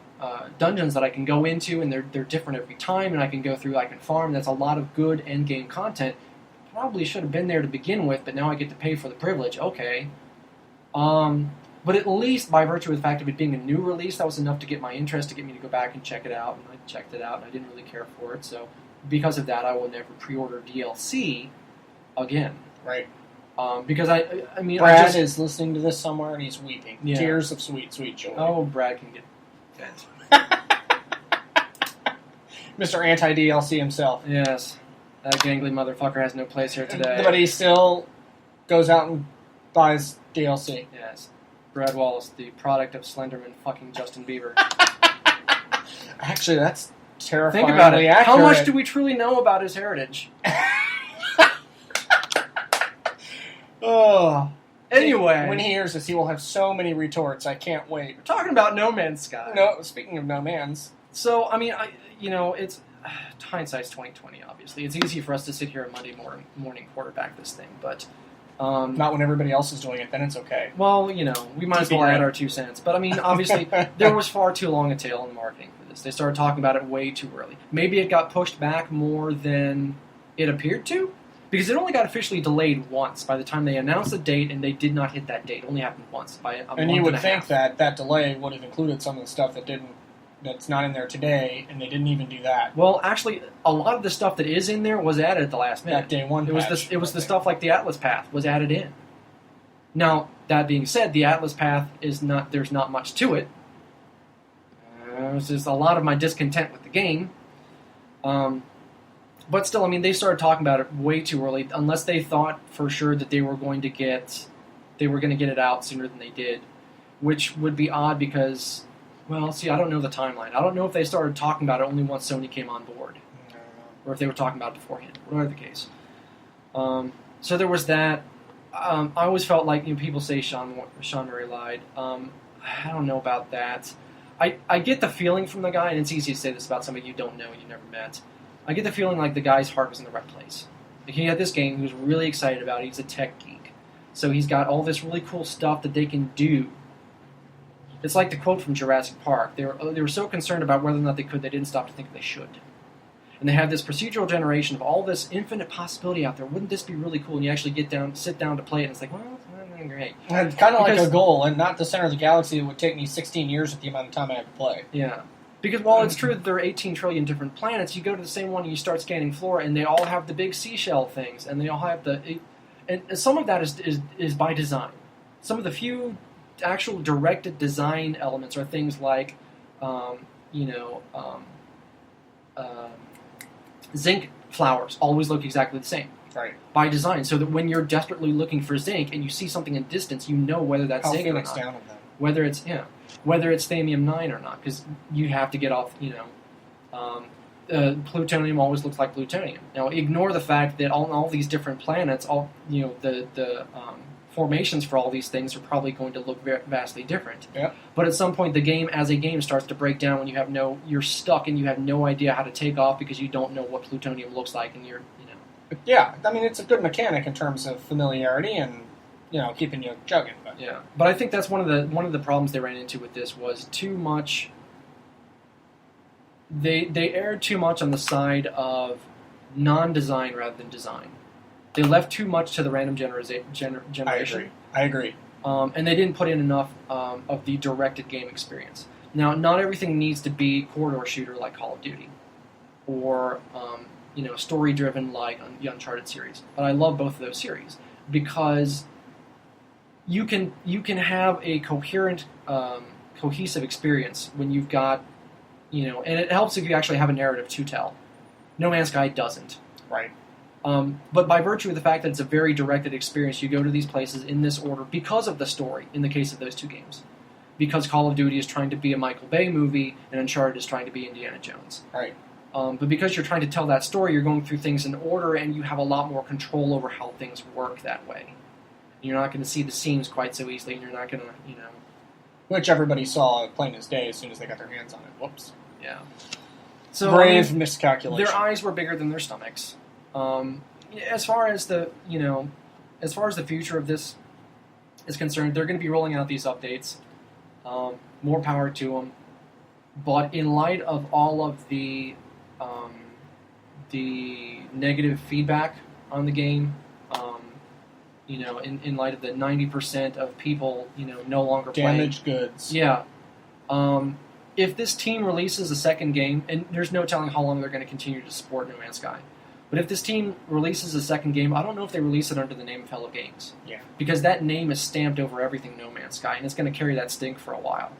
dungeons that I can go into, and they're different every time, and I can go through, I can farm. That's a lot of good end-game content. Probably should have been there to begin with, but now I get to pay for the privilege. Okay. But at least by virtue of the fact of it being a new release, that was enough to get my interest, to get me to go back and check it out, and I checked it out, and I didn't really care for it, so because of that, I will never pre-order DLC again. Right. Because I mean, Brad is listening to this somewhere and he's weeping. Yeah. Tears of sweet, sweet joy. Oh, Brad can get bent. Mr. Anti-DLC himself. Yes. That gangly motherfucker has no place here today. But he still goes out and buys DLC. Yes. Brad Wallace, the product of Slenderman fucking Justin Bieber. Actually, that's terrifyingly Think about it. accurate. How much do we truly know about his heritage? Oh. Anyway. When he hears this, he will have so many retorts. I can't wait. We're talking about No Man's Sky. No, speaking of No Man's. So, I mean, it's hindsight's 2020, obviously. It's easy for us to sit here on Monday morning quarterback this thing, but... not when everybody else is doing it, then it's okay. Well, we might as well add our 2 cents. But, I mean, obviously, there was far too long a tail in the marketing for this. They started talking about it way too early. Maybe it got pushed back more than it appeared to, because it only got officially delayed once by the time they announced the date, and they did not hit that date. It only happened once by a month and you would and a think half. that delay would have included some of the stuff that's not in there today, and they didn't even do that. Well, actually, a lot of the stuff that is in there was added at the last minute. That day one It was the stuff like the Atlas Path was added in. Now, that being said, the Atlas Path there's not much to it. There's just a lot of my discontent with the game. But still, I mean, they started talking about it way too early, unless they thought for sure that they were going to get it out sooner than they did, which would be odd because, well, see, I don't know the timeline. I don't know if they started talking about it only once Sony came on board, or if they were talking about it beforehand, whatever the case. So there was that. I always felt like people say Sean Murray lied. I don't know about that. I get the feeling from the guy, and it's easy to say this about somebody you don't know and you never met. I get the feeling like the guy's heart was in the right place. Like he had this game he was really excited about. He's a tech geek. So he's got all this really cool stuff that they can do. It's like the quote from Jurassic Park. They were so concerned about whether or not they could, they didn't stop to think they should. And they have this procedural generation of all this infinite possibility out there. Wouldn't this be really cool? And you actually sit down to play it, and it's like, well, it's not great. It's kind of like a goal, and not the center of the galaxy. It would take me 16 years with the amount of time I have to play. Yeah. Because while it's true that there are 18 trillion different planets, you go to the same one and you start scanning flora, and they all have the big seashell things, and they all have and some of that is by design. Some of the few actual directed design elements are things like, zinc flowers always look exactly the same. Right. By design, so that when you're desperately looking for zinc and you see something in distance, you know whether that's zinc or not. down of them. Whether it's thamium-9 or not, because you have to get off, plutonium always looks like plutonium. Now, ignore the fact that on all these different planets, the formations for all these things are probably going to look vastly different. Yeah. But at some point, the game as a game starts to break down when you're stuck and you have no idea how to take off because you don't know what plutonium looks like, and Yeah, I mean, it's a good mechanic in terms of familiarity and, keeping you chugging. But. Yeah, but I think that's one of the problems they ran into with this was too much. They erred too much on the side of non-design rather than design. They left too much to the random generation. I agree. And they didn't put in enough of the directed game experience. Now, not everything needs to be corridor shooter like Call of Duty, or story-driven like the Uncharted series. But I love both of those series because you can have a coherent, cohesive experience when you've got, and it helps if you actually have a narrative to tell. No Man's Sky doesn't. Right. But by virtue of the fact that it's a very directed experience, you go to these places in this order because of the story, in the case of those two games. Because Call of Duty is trying to be a Michael Bay movie, and Uncharted is trying to be Indiana Jones. Right. But because you're trying to tell that story, you're going through things in order, and you have a lot more control over how things work that way. You're not going to see the seams quite so easily, and you're not going to, Which everybody saw plain as day as soon as they got their hands on it. Whoops. Yeah. So Brave miscalculation. Their eyes were bigger than their stomachs. As far as the future of this is concerned, they're going to be rolling out these updates. More power to them. But in light of all of the negative feedback on the game, in light of the 90% of people, no longer damaged playing. Goods. Yeah. If this team releases a second game, and there's no telling how long they're going to continue to support No Man's Sky, but if this team releases a second game, I don't know if they release it under the name of Hello Games. Yeah. Because that name is stamped over everything No Man's Sky, and it's going to carry that stink for a while.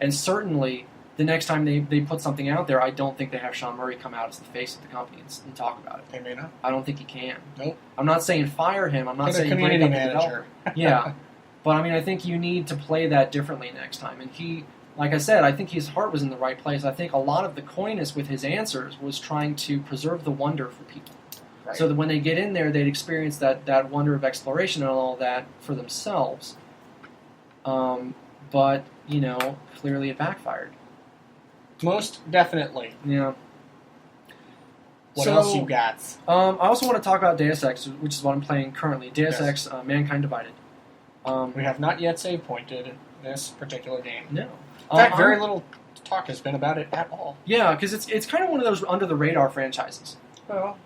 And certainly, the next time they put something out there, I don't think they have Sean Murray come out as the face of the company and talk about it. They may not. I don't think he can. Nope. I'm not saying fire him. I'm not saying break community up the manager. developer. Yeah. But, I think you need to play that differently next time. And he, like I said, I think his heart was in the right place. I think a lot of the coyness with his answers was trying to preserve the wonder for people. Right. So that when they get in there, they'd experience that wonder of exploration and all that for themselves. But, clearly it backfired. Most definitely. Yeah. What else you got? I also want to talk about Deus Ex, which is what I'm playing currently. Deus Ex, Mankind Divided. We have not yet save pointed this particular game. No. In fact, very little talk has been about it at all. Yeah, because it's kind of one of those under-the-radar franchises. Well,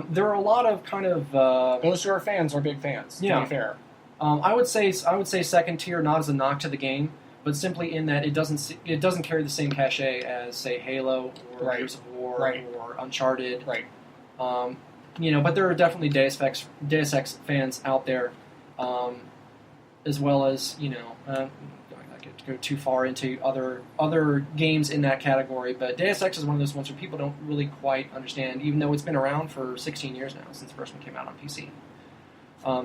there are a lot of kind of... those who are fans are big fans, to be fair. I would say second tier, not as a knock to the game, but simply in that it doesn't carry the same cachet as, say, Halo or Gears of War or Uncharted. Right. But there are definitely Deus Ex fans out there, as well as, I could go too far into other games in that category, but Deus Ex is one of those ones where people don't really quite understand, even though it's been around for 16 years now, since the first one came out on PC.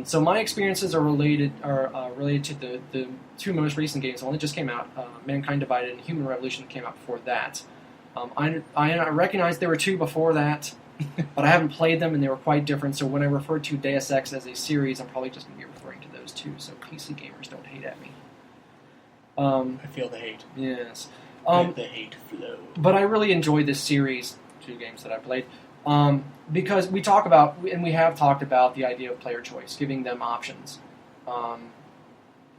So my experiences are related to the two most recent games. The one that just came out, Mankind Divided, and Human Revolution came out before that. I recognize there were two before that, but I haven't played them, and they were quite different. So when I refer to Deus Ex as a series, I'm probably just going to be referring to those two, so PC gamers don't hate at me. I feel the hate. Yes. Let the hate flow. But I really enjoyed this series, two games that I played, because we have talked about the idea of player choice, giving them options.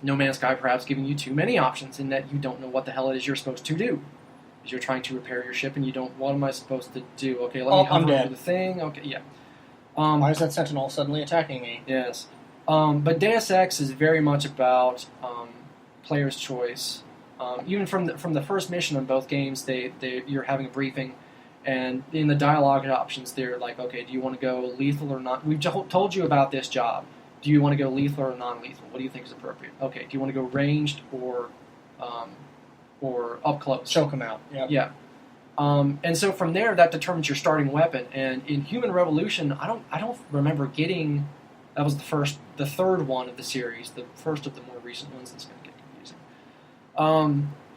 No Man's Sky perhaps giving you too many options in that you don't know what the hell it is you're supposed to do. Because you're trying to repair your ship and you don't, what am I supposed to do? Okay, let me hover over the thing. Okay, yeah. Why is that sentinel suddenly attacking me? Yes. But Deus Ex is very much about player's choice. Even from the first mission on both games, you're having a briefing, and in the dialogue options, they're like, okay, do you want to go lethal or not? We've told you about this job. Do you want to go lethal or non-lethal? What do you think is appropriate? Okay, do you want to go ranged or up close? Choke them out. Yep. Yeah. And so from there, that determines your starting weapon. And in Human Revolution, I don't remember getting. That was the third one of the series, the first of the more recent ones. That's going to get confusing.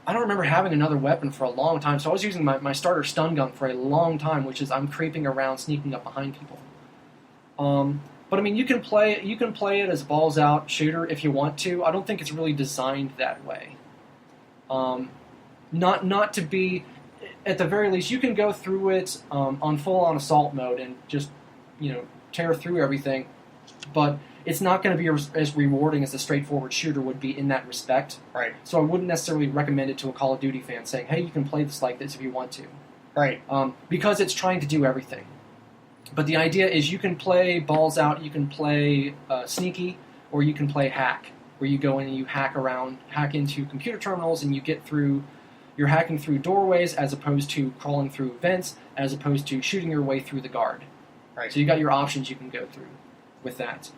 I don't remember having another weapon for a long time, so I was using my starter stun gun for a long time, which is I'm creeping around, sneaking up behind people. But I mean, you can play it as a balls out shooter if you want to. I don't think it's really designed that way. Not to be, at the very least, you can go through it on full on assault mode and just tear through everything, but it's not going to be as rewarding as a straightforward shooter would be in that respect. Right. So I wouldn't necessarily recommend it to a Call of Duty fan saying, hey, you can play this like this if you want to. Right. Because it's trying to do everything. But the idea is you can play balls out, you can play sneaky, or you can play hack, where you go in and you hack into computer terminals and you're hacking through doorways as opposed to crawling through vents, as opposed to shooting your way through the guard. Right. So you got your options you can go through with that.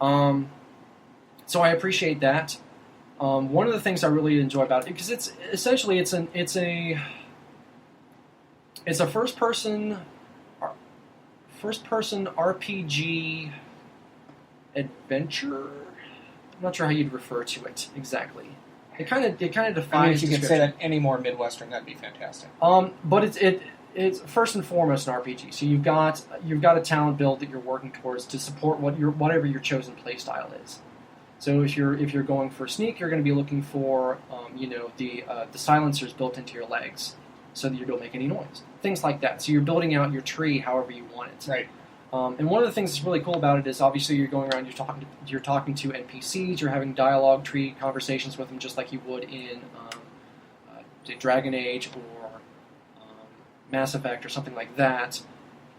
So I appreciate that. One of the things I really enjoy about it, because it's essentially it's a first person RPG adventure. I'm not sure how you'd refer to it exactly. It kind of defies. I mean, if you could say that any more Midwestern, that'd be fantastic. But it's first and foremost an RPG. So you've got a talent build that you're working towards to support whatever your chosen play style is. So if you're going for sneak, you're going to be looking for the silencers built into your legs, so that you don't make any noise. Things like that. So you're building out your tree however you want it. Right. And one of the things that's really cool about it is obviously you're going around, you're talking to NPCs, you're having dialogue tree conversations with them just like you would in Dragon Age or Mass Effect or something like that.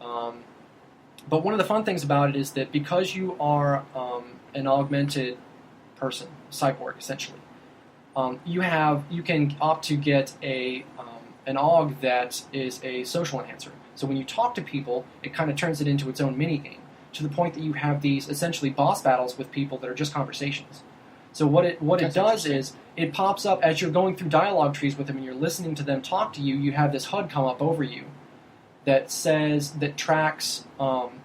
But one of the fun things about it is that because you are an augmented person, cyborg essentially, you can opt to get an aug that is a social enhancer. So when you talk to people, it kind of turns it into its own mini-game, to the point that you have these essentially boss battles with people that are just conversations. So what it does is, it pops up as you're going through dialogue trees with them and you're listening to them talk to you, you have this HUD come up over you that tracks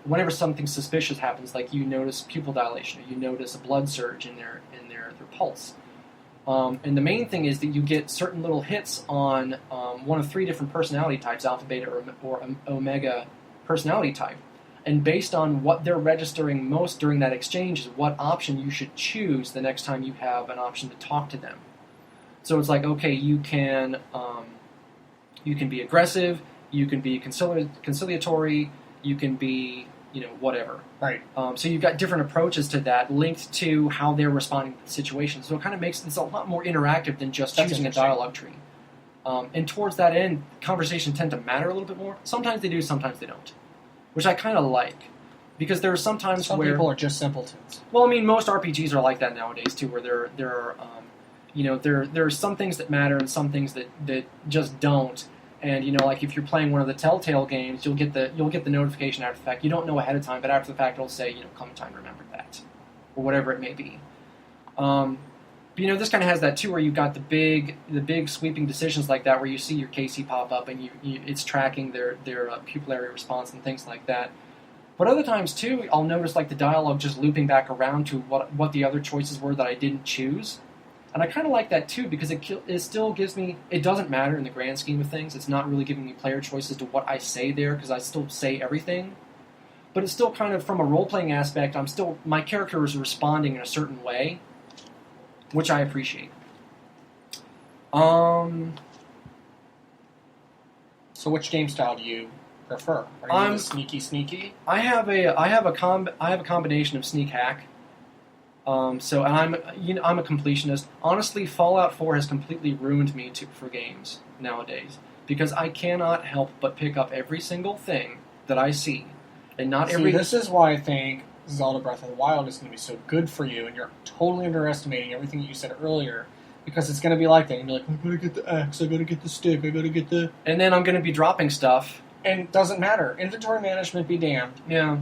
whenever something suspicious happens, like you notice pupil dilation, or you notice a blood surge in their pulse. And the main thing is that you get certain little hits on one of 3 different personality types, alpha, beta, or omega personality type. And based on what they're registering most during that exchange is what option you should choose the next time you have an option to talk to them. So it's like, okay, you can be aggressive, you can be conciliatory, you can be, whatever. Right. So you've got different approaches to that linked to how they're responding to the situation. So it kind of makes this a lot more interactive than just choosing a dialogue tree. And towards that end, conversations tend to matter a little bit more. Sometimes they do, sometimes they don't. Which I kind of like. Because there are some times where... Some people are just simpletons. Well, I mean, most RPGs are like that nowadays, too, where there are some things that matter and some things that just don't. And like if you're playing one of the Telltale games, you'll get the notification after the fact. You don't know ahead of time, but after the fact, it'll say, come time to remember that, or whatever it may be. But this kind of has that too, where you've got the big sweeping decisions like that, where you see your KC pop up and it's tracking their pupillary response and things like that. But other times too, I'll notice like the dialogue just looping back around to what the other choices were that I didn't choose. And I kind of like that too, because it still gives me... It doesn't matter in the grand scheme of things. It's not really giving me player choices to what I say there, because I still say everything. But it's still kind of, from a role-playing aspect, my character is responding in a certain way, which I appreciate. So which game style do you prefer? Are you the sneaky? I have a combination of sneak hack. I'm a completionist. Honestly, Fallout 4 has completely ruined me for games nowadays, because I cannot help but pick up every single thing that I see, and not every. This is why I think Zelda Breath of the Wild is going to be so good for you, and you're totally underestimating everything that you said earlier, because it's going to be like that. And you're like, I gotta get the axe, I gotta get the stick, I gotta get the. And then I'm going to be dropping stuff. And it doesn't matter. Inventory management be damned. Yeah.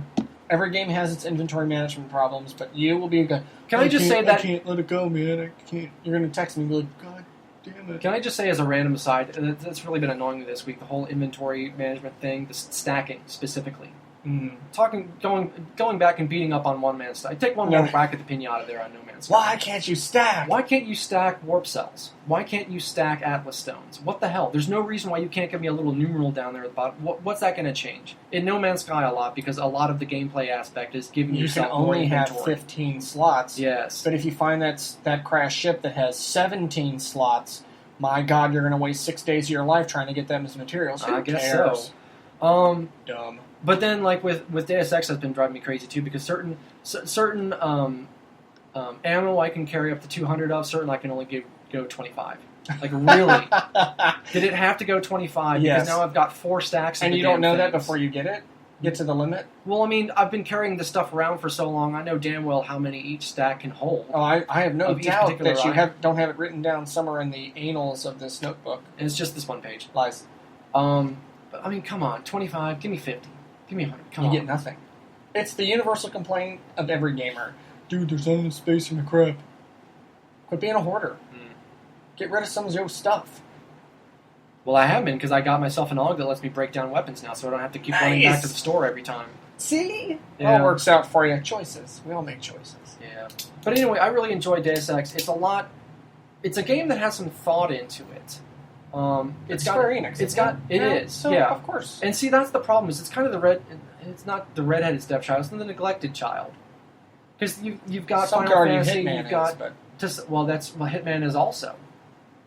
Every game has its inventory management problems, but you will be a guy. I can't let it go, man. I can't. You're going to text me and be like, God damn it. Can I just say, as a random aside, that's really been annoying me this week, the whole inventory management thing, the stacking specifically. Going back and beating up on one man's stuff. I take one more whack at the pinata there on No Man's Sky. Why can't you stack? Why can't you stack warp cells? Why can't you stack Atlas stones? What the hell? There's no reason why you can't give me a little numeral down there at the bottom. What's that going to change? In No Man's Sky a lot, because a lot of the gameplay aspect is giving yourself more inventory. You can only have 15 slots. Yes. But if you find that crashed ship that has 17 slots, my God, you're going to waste 6 days of your life trying to get them as materials. Who guess cares? So. Dumb. But then, like with Deus Ex, that's been driving me crazy too, because certain ammo I can carry up to 200 of, certain I can only go 25. Like, really? Did it have to go 25? Yes. Because now I've got 4 stacks. And you don't know that before you get it? Get to the limit? Well, I mean, I've been carrying this stuff around for so long, I know damn well how many each stack can hold. Oh, I have no doubt that you don't have it written down somewhere in the annals of this notebook. And it's just this one page. Lies. But, I mean, come on. 25, give me 50. Give me 100. Come on. You get nothing. It's the universal complaint of every gamer. Dude, there's not enough space in the crap. Quit being a hoarder. Get rid of some of your stuff. Well, I have been, because I got myself an AUG that lets me break down weapons now, so I don't have to keep running back to the store every time. See? Yeah. It all works out for you. Choices. We all make choices. Yeah. But anyway, I really enjoy Deus Ex. It's a game that has some thought into it. It's Square Enix. It is. So, yeah, of course. And see, that's the problem. Is it's kind of it's not the redheaded stepchild. It's the neglected child. Because you've got Some Final could argue Fantasy, Hitman you've got... is, but... Hitman is also.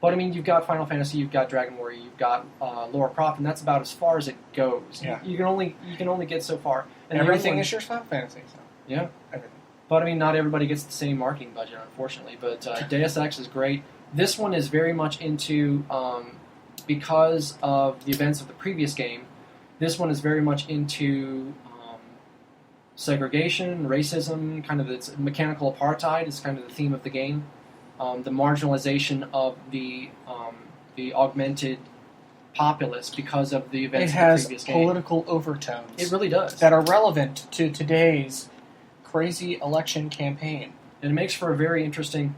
But I mean, you've got Final Fantasy, you've got Dragon Warrior, you've got Lara Croft, and that's about as far as it goes. Yeah. You can only get so far. And everything is your Final Fantasy. So. Yeah. Everything. But I mean, not everybody gets the same marketing budget, unfortunately. But Deus Ex is great. This one is very much into, because of the events of the previous game, this one is very much into segregation, racism, kind of its mechanical apartheid is kind of the theme of the game. The marginalization of the augmented populace because of the events of the previous game. It has political overtones. It really does. That are relevant to today's crazy election campaign. And it makes for a very interesting...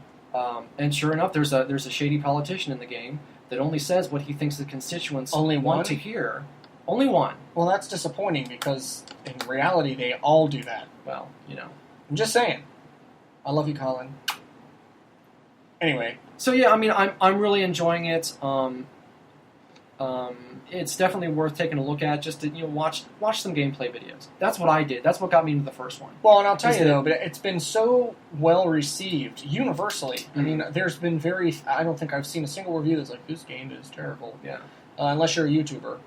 and sure enough, there's a shady politician in the game that only says what he thinks the constituents want to hear. Only one. Well, that's disappointing because in reality they all do that. Well, you know. I'm just saying. I love you, Colin. Anyway. So yeah, I mean, I'm really enjoying it. It's definitely worth taking a look at. Just to watch some gameplay videos. That's what I did. That's what got me into the first one. Well, and I'll tell you though, but it's been so well received universally. Mm-hmm. I mean, there's been I don't think I've seen a single review that's like, this game is terrible. Yeah. Unless you're a YouTuber,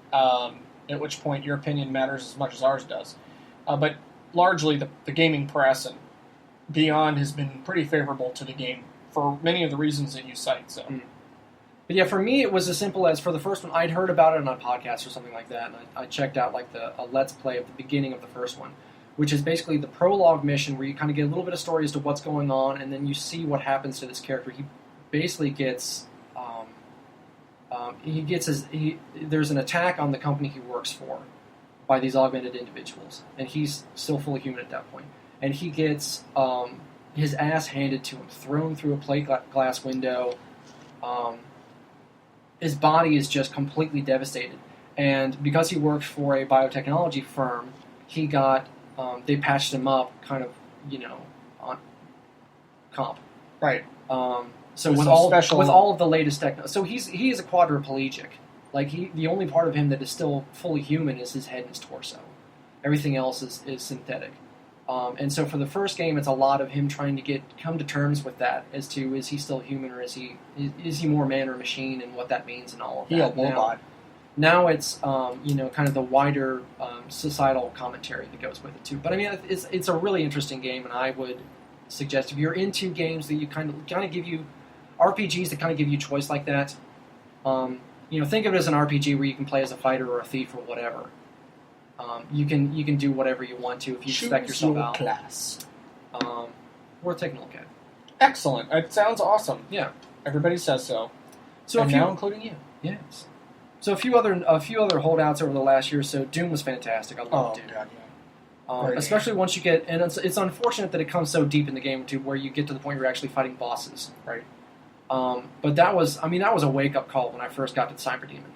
at which point your opinion matters as much as ours does. But largely, the gaming press and beyond has been pretty favorable to the game for many of the reasons that you cite. So. Mm. But yeah, for me, it was as simple as, for the first one, I'd heard about it on a podcast or something like that, and I checked out like a Let's Play of the beginning of the first one, which is basically the prologue mission where you kind of get a little bit of story as to what's going on, and then you see what happens to this character. He basically gets... there's an attack on the company he works for by these augmented individuals, and he's still fully human at that point. And he gets his ass handed to him, thrown through a plate glass window. His body is just completely devastated. And because he worked for a biotechnology firm, he got, they patched him up kind of, on comp. Right. So with all of the latest technology, so he is a quadriplegic. Like the only part of him that is still fully human is his head and his torso. Everything else is synthetic. And so for the first game, it's a lot of him trying to come to terms with that as to, is he still human or is he more man or machine, and what that means and all of that. He a robot. Now it's kind of the wider societal commentary that goes with it too. But I mean, it's a really interesting game, and I would suggest if you're into games that you kind of give you RPGs that kind of give you choice like that. Think of it as an RPG where you can play as a fighter or a thief or whatever. You can do whatever you want to if you spec yourself out. Class. Worth taking a look at. Excellent. It sounds awesome. Yeah. Everybody says so. Now including you. Yes. So a few other holdouts over the last year or so. Doom was fantastic. I loved Doom. God, yeah. Especially once you get, and it's unfortunate that it comes so deep in the game too, where you get to the point where you're actually fighting bosses. Right. But that was a wake up call when I first got to Cyber Demon.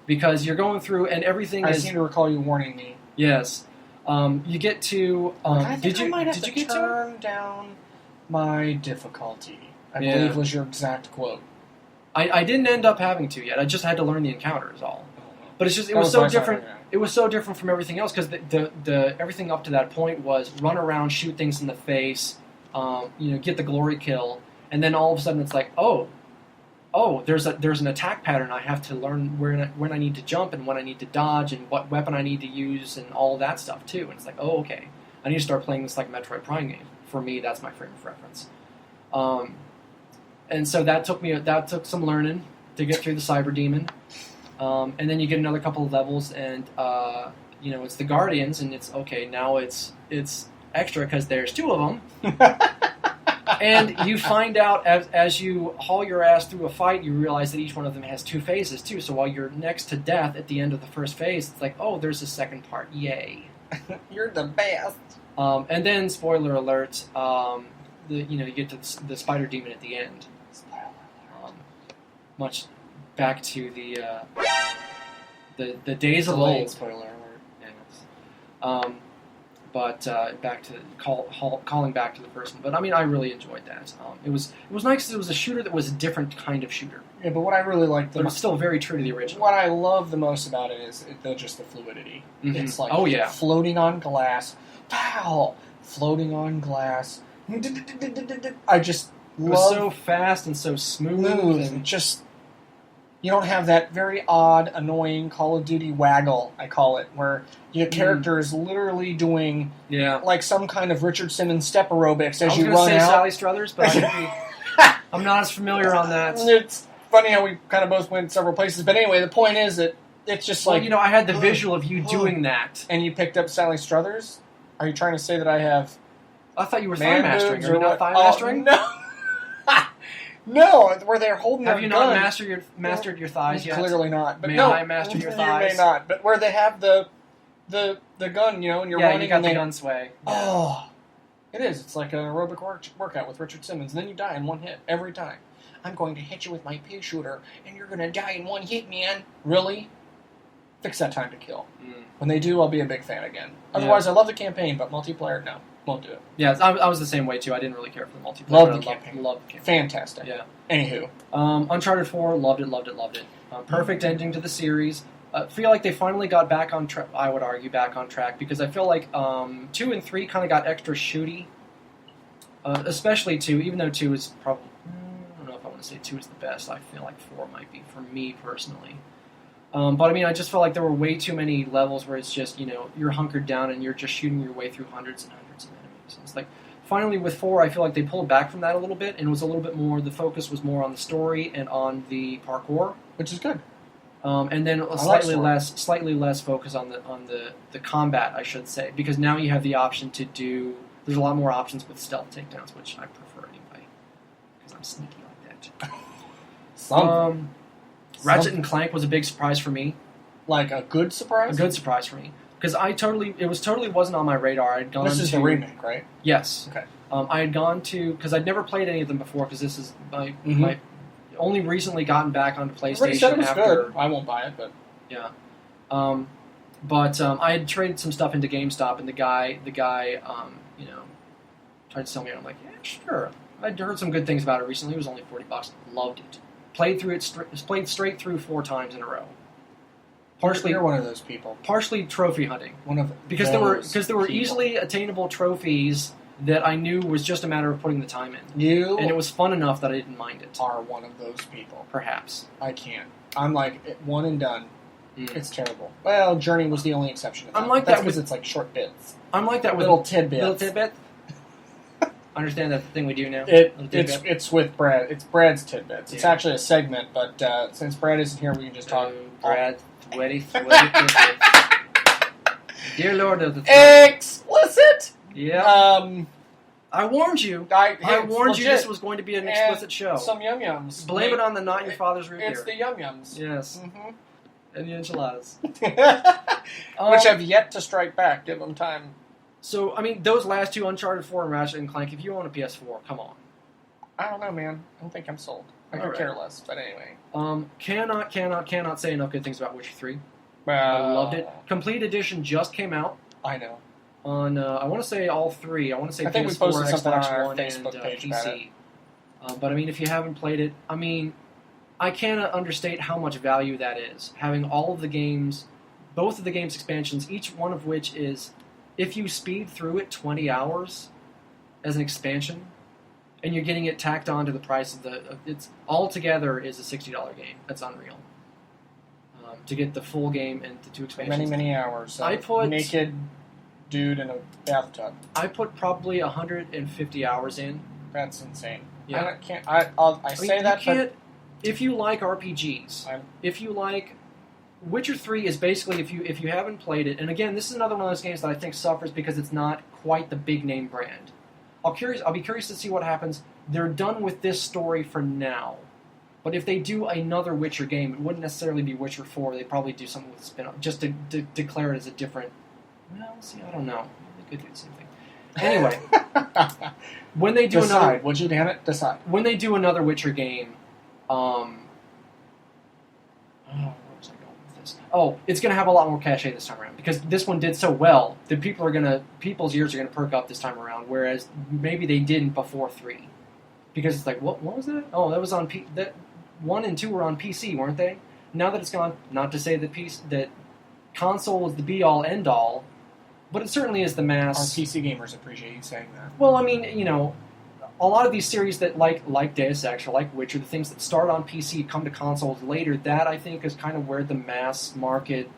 Because you're going through, and everything I seem to recall you warning me. Yes. You get to... did you get to turn down my difficulty? I believe was your exact quote. I didn't end up having to yet. I just had to learn the encounter is all. But it was so different. It was so different from everything else because the everything up to that point was run around, shoot things in the face, get the glory kill, and then all of a sudden it's like, oh, there's an attack pattern. I have to learn when I need to jump and when I need to dodge and what weapon I need to use and all that stuff too. And it's like, oh, okay, I need to start playing this like a Metroid Prime game. For me, that's my frame of reference. And so that took some learning to get through the Cyber Demon. And then you get another couple of levels, and it's the Guardians, and it's okay. Now it's extra because there's two of them. And you find out as you haul your ass through a fight, you realize that each one of them has two phases too. So while you're next to death at the end of the first phase, it's like, oh, there's a second part. Yay! You're the best. And then, spoiler alert, you get to the Spider Demon at the end. Much back to the days of old. Spoiler alert. Yes. But back to calling back to the first one. But I mean, I really enjoyed that. It was nice because it was a shooter that was a different kind of shooter. Yeah, but what I really liked, but it's still very true to the original. What I love the most about it is just the fluidity. Mm-hmm. It's like floating on glass, pow, floating on glass. I just It was love so fast and so smooth. and just you don't have that very odd, annoying Call of Duty waggle, I call it, where your character is literally doing like some kind of Richard Simmons step aerobics as you run out. I was going to say Sally Struthers, but I'm not as familiar on that. It's funny how we kind of both went several places, but anyway, the point is that it's just like... I had the visual of you doing that. And you picked up Sally Struthers? Are you trying to say that I have... I thought you were thigh mastering. Are you not thigh mastering? No. No, where they're holding their gun. Have you not mastered your thighs yet? Clearly not. But may I master your thighs? You may not. But where they have the gun, and you're running... Yeah, you got and the gun sway. Oh. It is. It's like an aerobic workout with Richard Simmons. And then you die in one hit, every time. I'm going to hit you with my pea shooter, and you're going to die in one hit, man. Really? Fix that time to kill. When they do, I'll be a big fan again. Otherwise, I love the campaign, but multiplayer, no. Won't do it. Yeah, I was the same way, too. I didn't really care for the multiplayer. Love the campaign. Loved the campaign. Fantastic. Yeah. Anywho. Uncharted 4, loved it. Perfect ending to the series. Feel like they finally got back on track, I would argue, because I feel like 2 and 3 kind of got extra shooty. Especially 2, even though 2 is probably... I don't know if I want to say 2 is the best. I feel like 4 might be, for me personally. But I mean, I just felt like there were way too many levels where it's just, you're hunkered down and you're just shooting your way through hundreds and hundreds of enemies. And it's like, finally with 4, I feel like they pulled back from that a little bit, and it was a little bit more, the focus was more on the story and on the parkour. Which is good. And then slightly less focus on the combat, I should say, because now you have the option to do, there's a lot more options with stealth takedowns, which I prefer anyway, because I'm sneaky like that. Ratchet and Clank was a big surprise for me. Like a good surprise? A good surprise for me. Because it totally wasn't on my radar. I had gone This is the remake, right? Yes. Okay. I had gone to, because I'd never played any of them before, because this is my only recently gotten back onto PlayStation said it was after. Good. I won't buy it, but yeah. But I had traded some stuff into GameStop, and the guy, tried to sell me. And I'm like, yeah, sure. I'd heard some good things about it recently. It was only $40. Loved it. Played straight through 4 times in a row. Partially, you're one of those people. Partially trophy hunting. Because there were easily attainable trophies that I knew was just a matter of putting the time in. And it was fun enough that I didn't mind it. Are one of those people. Perhaps. I can't. I'm like, one and done. It's terrible. Well, Journey was the only exception to that. I'm like That's that because it's like short bits. I'm like that with little tidbits. Little tidbit? Understand that's the thing we do now? It's with Brad. It's Brad's tidbits. It's actually a segment, but since Brad isn't here, we can just talk. Brad, sweaty tidbits. Dear Lord of the explicit. Yeah. I warned you. I warned you this was going to be an explicit show. Some yum-yums. Blame it on the not your father's root beer. It's the yum-yums. Yes. Mm-hmm. And the enchiladas. Which have yet to strike back. Give them time. So, I mean, those last 2, Uncharted 4 and Ratchet and Clank, if you own a PS4, come on. I don't know, man. I don't think I'm sold. I could care less, but anyway. Cannot say enough good things about Witcher 3. I loved it. Complete Edition just came out. I know. On, I want to say all 3. I want to say I think PS4, we posted something on Xbox our One, Facebook and page PC. But, I mean, if you haven't played it, I mean, I cannot understate how much value that is. Having all of the games, both of the game's expansions, each one of which is... If you speed through it 20 hours as an expansion, and you're getting it tacked on to the price of it's altogether is a $60 game. That's unreal. To get the full game and the 2 expansions. Many hours. I put naked dude in a bathtub. I put probably 150 hours in. That's insane. Yeah. I say that, but if you like RPGs, if you like. Witcher 3 is basically, if you haven't played it, and again, this is another one of those games that I think suffers because it's not quite the big name brand. I'll be curious to see what happens. They're done with this story for now, but if they do another Witcher game, it wouldn't necessarily be Witcher 4. They'd probably do something with a spin-off, just to declare it as a different. Well, see, I don't know. They could do the same thing. Anyway, when they do decide, would you damn it decide? When they do another Witcher game, it's going to have a lot more cachet this time around because this one did so well that people's ears are going to perk up this time around, whereas maybe they didn't before 3, because it's like, what was that? Oh, that was on that 1 and 2 were on PC, weren't they? Now that it's gone, not to say that console is the be all end all, but it certainly is the Our mass. PC gamers appreciate you saying that. Well, I mean, a lot of these series that like Deus Ex or like Witcher, the things that start on PC come to consoles later. That I think is kind of where the mass market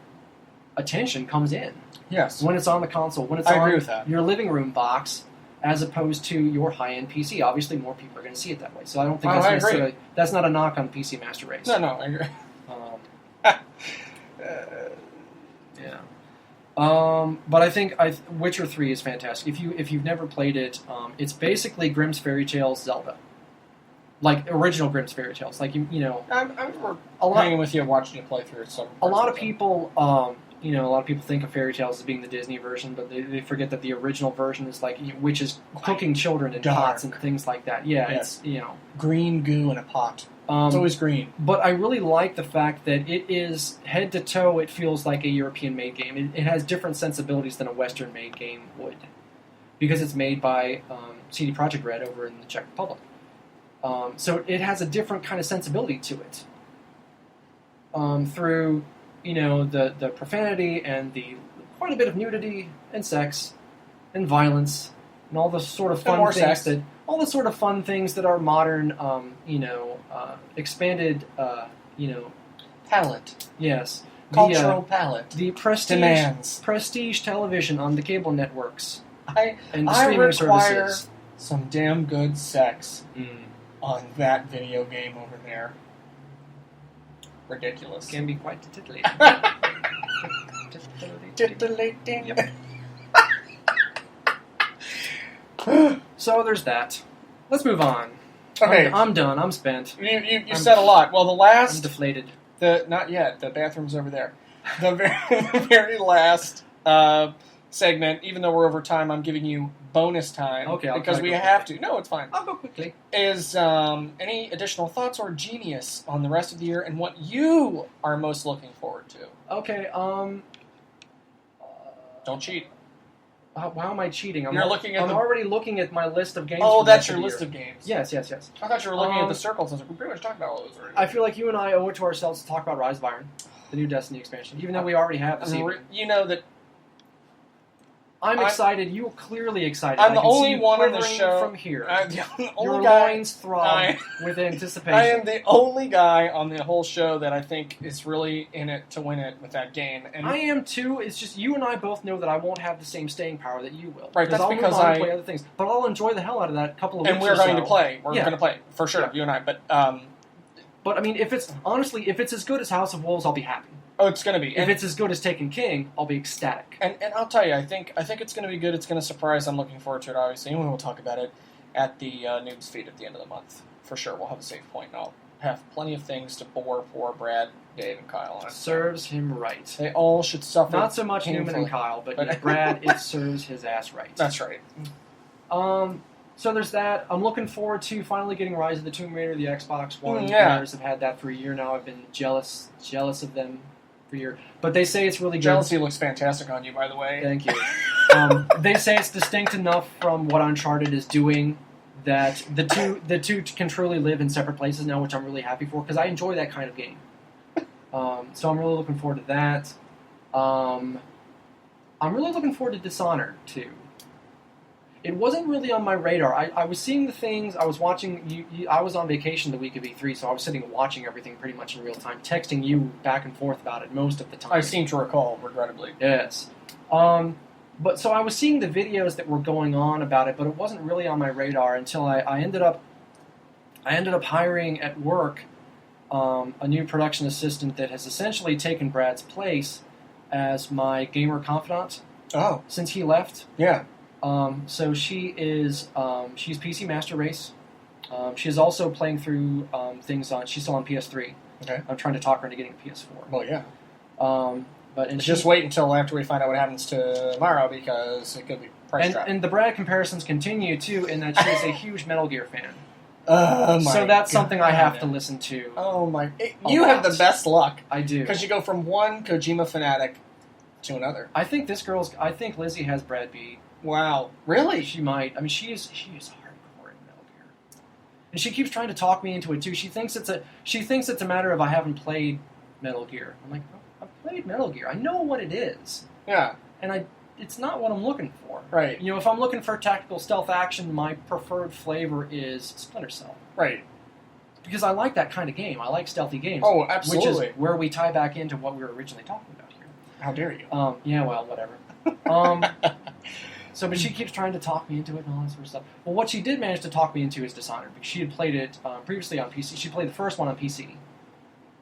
attention comes in. Yes. When it's on the console, when it's I on agree with that. your living room box, as opposed to your high-end PC. Obviously, more people are going to see it that way. So I don't think that's not a knock on PC Master Race. No, I agree. Yeah. But I think Witcher 3 is fantastic. If you've never played it, it's basically Grimm's Fairy Tales Zelda, like original Grimm's Fairy Tales. Like I'm hanging with you, watching you play through it. So a lot of people, a lot of people think of Fairy Tales as being the Disney version, but they forget that the original version is like which is cooking children in pots and things like that. Yeah, yes. It's green goo in a pot. It's always green. But I really like the fact that it is head to toe. It feels like a European-made game. It has different sensibilities than a Western-made game would, because it's made by CD Projekt Red over in the Czech Republic. So it has a different kind of sensibility to it. Through the profanity and the quite a bit of nudity and sex and violence and all the sort of fun things that are modern, expanded, palette. Yes, Cultural palette. the Demands. prestige television on the cable networks I and streaming require services. some damn good sex on that video game over there. Ridiculous. Can be quite titillating. Titillating. Yep. So there's that. Let's move on. Okay. I'm done. I'm spent. You said a lot. Well, the I'm last... deflated. Not yet. The bathroom's over there. The very last segment, even though we're over time, I'm giving you bonus time. Okay, because we have to. No, it's fine. I'll go quickly. Is any additional thoughts or genius on the rest of the year and what you are most looking forward to? Okay, Don't cheat. Why am I cheating? I'm already looking at my list of games. Oh, for the that's rest your of the list year. of games. Yes. I thought you were looking at the circles. I was like, we pretty much talked about all those already. I feel like you and I owe it to ourselves to talk about Rise of Iron, the new Destiny expansion, even though we already have this evening. You know that I'm excited. You're clearly excited. I'm the I can see only you one on the quivering show from here. I'm the only Your guy, loins throb with anticipation. I am the only guy on the whole show that I think is really in it to win it with that game. And I am too. It's just you and I both know that I won't have the same staying power that you will. Right, that's I'll because move on and play other things, but I'll enjoy the hell out of that couple of weeks. And we're or going so. to play. We're Yeah. going to play for sure. Yeah. You and I. But I mean, if it's as good as House of Wolves, I'll be happy. oh, it's going to be. If it's as good as Taken King, I'll be ecstatic. And I'll tell you, I think it's going to be good. It's going to surprise. I'm looking forward to it, obviously. And we'll talk about it at the Noobs Feed at the end of the month. For sure. We'll have a safe point. And I'll have plenty of things to bore poor Brad, Dave, and Kyle on. Serves him right. They all should suffer. Not so much painfully. Newman and Kyle, but Brad, it serves his ass right. That's right. So there's that. I'm looking forward to finally getting Rise of the Tomb Raider. The Xbox One Yeah. players have had that for a year now. I've been jealous of them for a year. But they say it's really good. Jealousy looks fantastic on you, by the way. Thank you. They say it's distinct enough from what Uncharted is doing that the two can truly live in separate places now, which I'm really happy for because I enjoy that kind of game. So I'm really looking forward to that. I'm really looking forward to Dishonored too. It wasn't really on my radar. I was seeing the things. I was watching. I was on vacation the week of E3, so I was sitting and watching everything pretty much in real time, texting you back and forth about it most of the time. I seem to recall, regrettably. Yes. But so I was seeing the videos that were going on about it, but it wasn't really on my radar until I ended up hiring at work a new production assistant that has essentially taken Brad's place as my gamer confidant. Oh, Since he left. yeah. So she is she's PC Master Race. She is also playing through things on. She's still on PS3. Okay. I'm trying to talk her into getting a PS4. Well, yeah. But Just wait until after we find out what happens tomorrow because it could be price drop. and the Brad comparisons continue too, in that she is a huge Metal Gear fan. Oh my So that's God. something I have to listen to. Oh my! A You have the lot. best luck I do. because you go from one Kojima fanatic to another. I think Lizzie has Brad beat. Wow, really? She might. I mean, she is hardcore in Metal Gear, and she keeps trying to talk me into it too. She thinks it's a matter of I haven't played Metal Gear. I'm like, oh, I've played Metal Gear. I know what it is, Yeah. and it's not what I'm looking for. Right. You know, if I'm looking for tactical stealth action, my preferred flavor is Splinter Cell. Right. Because I like that kind of game. I like stealthy games. Oh, absolutely. Which is where we tie back into what we were originally talking about here. How dare you? Yeah, well, whatever. But she keeps trying to talk me into it and all that sort of stuff. Well, what she did manage to talk me into is Dishonored, because she had played it previously on PC. She played the first one on PC.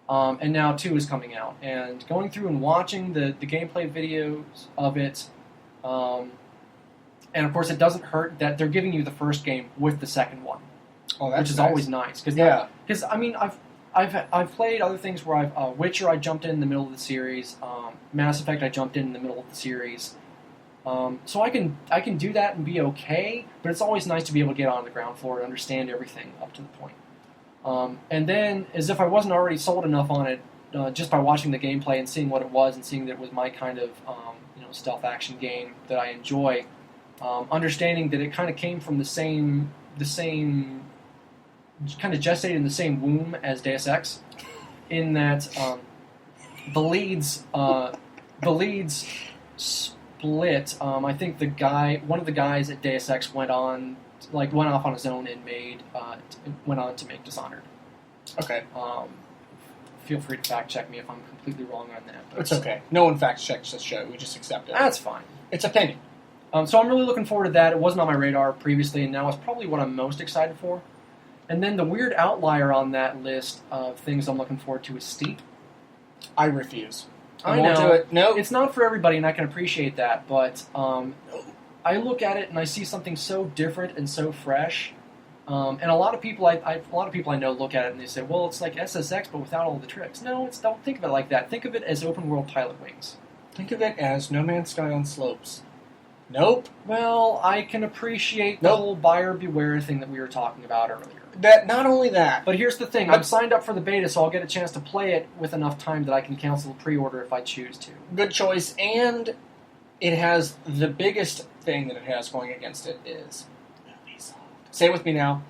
And now 2 is coming out. And going through and watching the gameplay videos of it, and of course it doesn't hurt that they're giving you the first game with the second one. Oh, that's which is nice. always nice. Because I mean, I've played other things where Witcher I jumped in the middle of the series, Mass Effect I jumped in the middle of the series. So I can do that and be okay, but it's always nice to be able to get on the ground floor and understand everything up to the point. And then, as if I wasn't already sold enough on it, just by watching the gameplay and seeing what it was and seeing that it was my kind of stealth action game that I enjoy, understanding that it kind of came from the same kind of gestated in the same womb as Deus Ex, in that the leads split. I think one of the guys at Deus Ex went off on his own and went on to make Dishonored. Okay. Feel free to fact check me if I'm completely wrong on that. But it's okay. No one fact checks this show. We just accept it. That's fine. It's opinion. So I'm really looking forward to that. It wasn't on my radar previously, and now it's probably what I'm most excited for. And then the weird outlier on that list of things I'm looking forward to is Steep. I refuse. I won't know. do it. No. It's not for everybody, and I can appreciate that, but I look at it and I see something so different and so fresh. And a lot of people I know look at it and they say, well, it's like SSX, but without all the tricks. No, don't think of it like that. Think of it as open world Pilot Wings. Think of it as No Man's Sky on slopes. Nope. Well, I can appreciate the whole buyer beware thing that we were talking about earlier. Not only that. But here's the thing. I'm signed up for the beta, so I'll get a chance to play it with enough time that I can cancel the pre-order if I choose to. Good choice. And it has the biggest thing that it has going against it is Ubisoft. Say it with me now.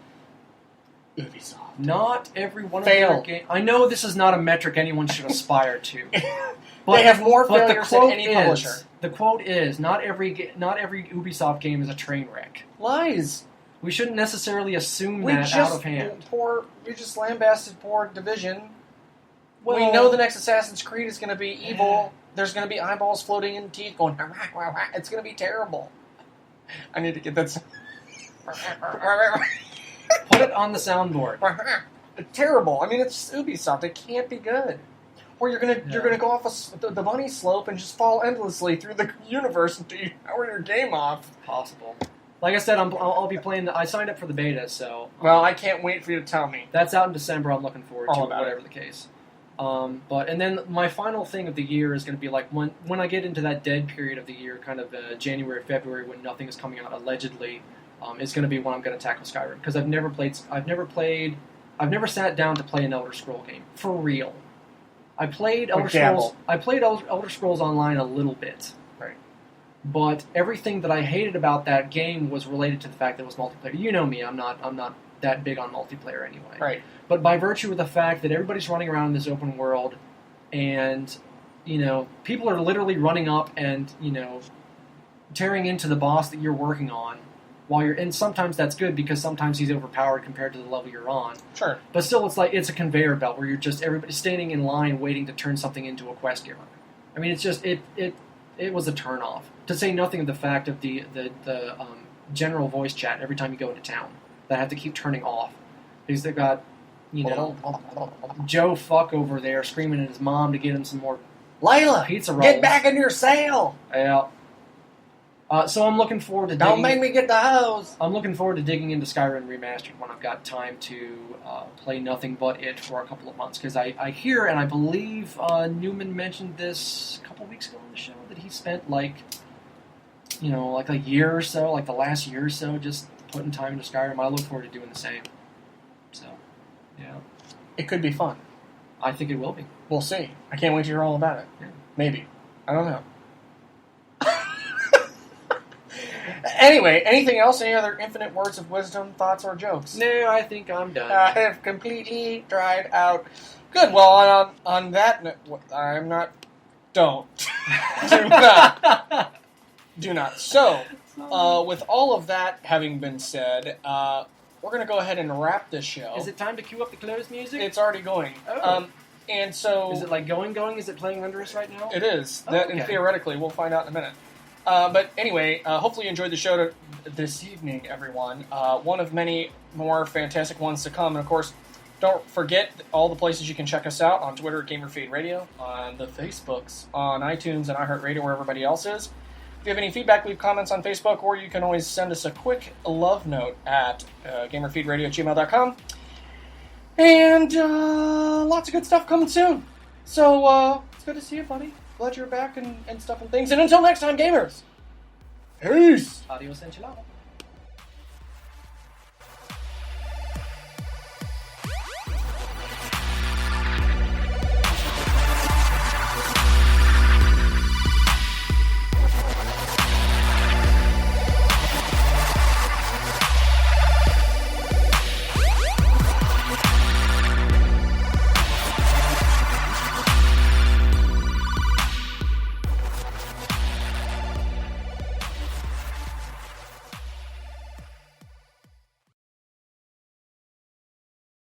Ubisoft. Not every one of their games. I know this is not a metric anyone should aspire to. But they have more failures than any publisher. The quote is, not every Ubisoft game is a train wreck. Lies. We shouldn't necessarily assume that out of hand. We just lambasted poor Division. Well, we know the next Assassin's Creed is going to be evil. There's going to be eyeballs floating in teeth going, it's going to be terrible. I need to get that. Put it on the soundboard. Terrible. I mean, it's Ubisoft. It can't be good. Or you're gonna go off the bunny slope and just fall endlessly through the universe until you power your game off. Possible. Like I said, I'll be playing. I signed up for the beta, so. Well, I can't wait for you to tell me. That's out in December. I'm looking forward to whatever it. the case. And then my final thing of the year is going to be like when I get into that dead period of the year, kind of January, February, when nothing is coming out allegedly, is going to be when I'm going to tackle Skyrim, because I've never sat down to play an Elder Scroll game for real. I played Elder Scrolls. I played Elder Scrolls Online a little bit. Right. But everything that I hated about that game was related to the fact that it was multiplayer. You know me. I'm not that big on multiplayer anyway. Right. But by virtue of the fact that everybody's running around in this open world, and people are literally running up and tearing into the boss that you're working on, and sometimes that's good because sometimes he's overpowered compared to the level you're on. Sure. But still, it's like it's a conveyor belt where you're just everybody standing in line waiting to turn something into a quest giver. I mean, it's just it was a turnoff. To say nothing of the fact of the general voice chat every time you go into town that I have to keep turning off because they've got Joe Fuck over there screaming at his mom to get him some more Layla, pizza rolls. Get back in your cell. Yeah. So I'm looking forward to Don't make me get the hose. I'm looking forward to digging into Skyrim Remastered when I've got time to play nothing but it for a couple of months. Because I hear, and I believe Newman mentioned this a couple of weeks ago on the show, that he spent like a year or so, like the last year or so, just putting time into Skyrim. I look forward to doing the same. So, yeah. It could be fun. I think it will be. We'll see. I can't wait to hear all about it. Yeah. Maybe. I don't know. Anyway, anything else? Any other infinite words of wisdom, thoughts, or jokes? No, I think I'm done. I have completely dried out. Good. Well, on that note, I'm not. Don't. Do not. Do not. So, with all of that having been said, we're going to go ahead and wrap this show. Is it time to cue up the close music? It's already going. Oh. And so... Is it like going? Is it playing under us right now? It is. Oh, okay. And theoretically, we'll find out in a minute. But anyway, hopefully you enjoyed the show this evening, everyone. One of many more fantastic ones to come. And, of course, don't forget all the places you can check us out on Twitter at GamerFeed Radio, on the Facebooks, on iTunes and iHeartRadio, where everybody else is. If you have any feedback, leave comments on Facebook, or you can always send us a quick love note at gamerfeedradio@gmail.com. And lots of good stuff coming soon. So it's good to see you, buddy. Glad you're back and stuff and things. And until next time, gamers, peace! Adios enchilada.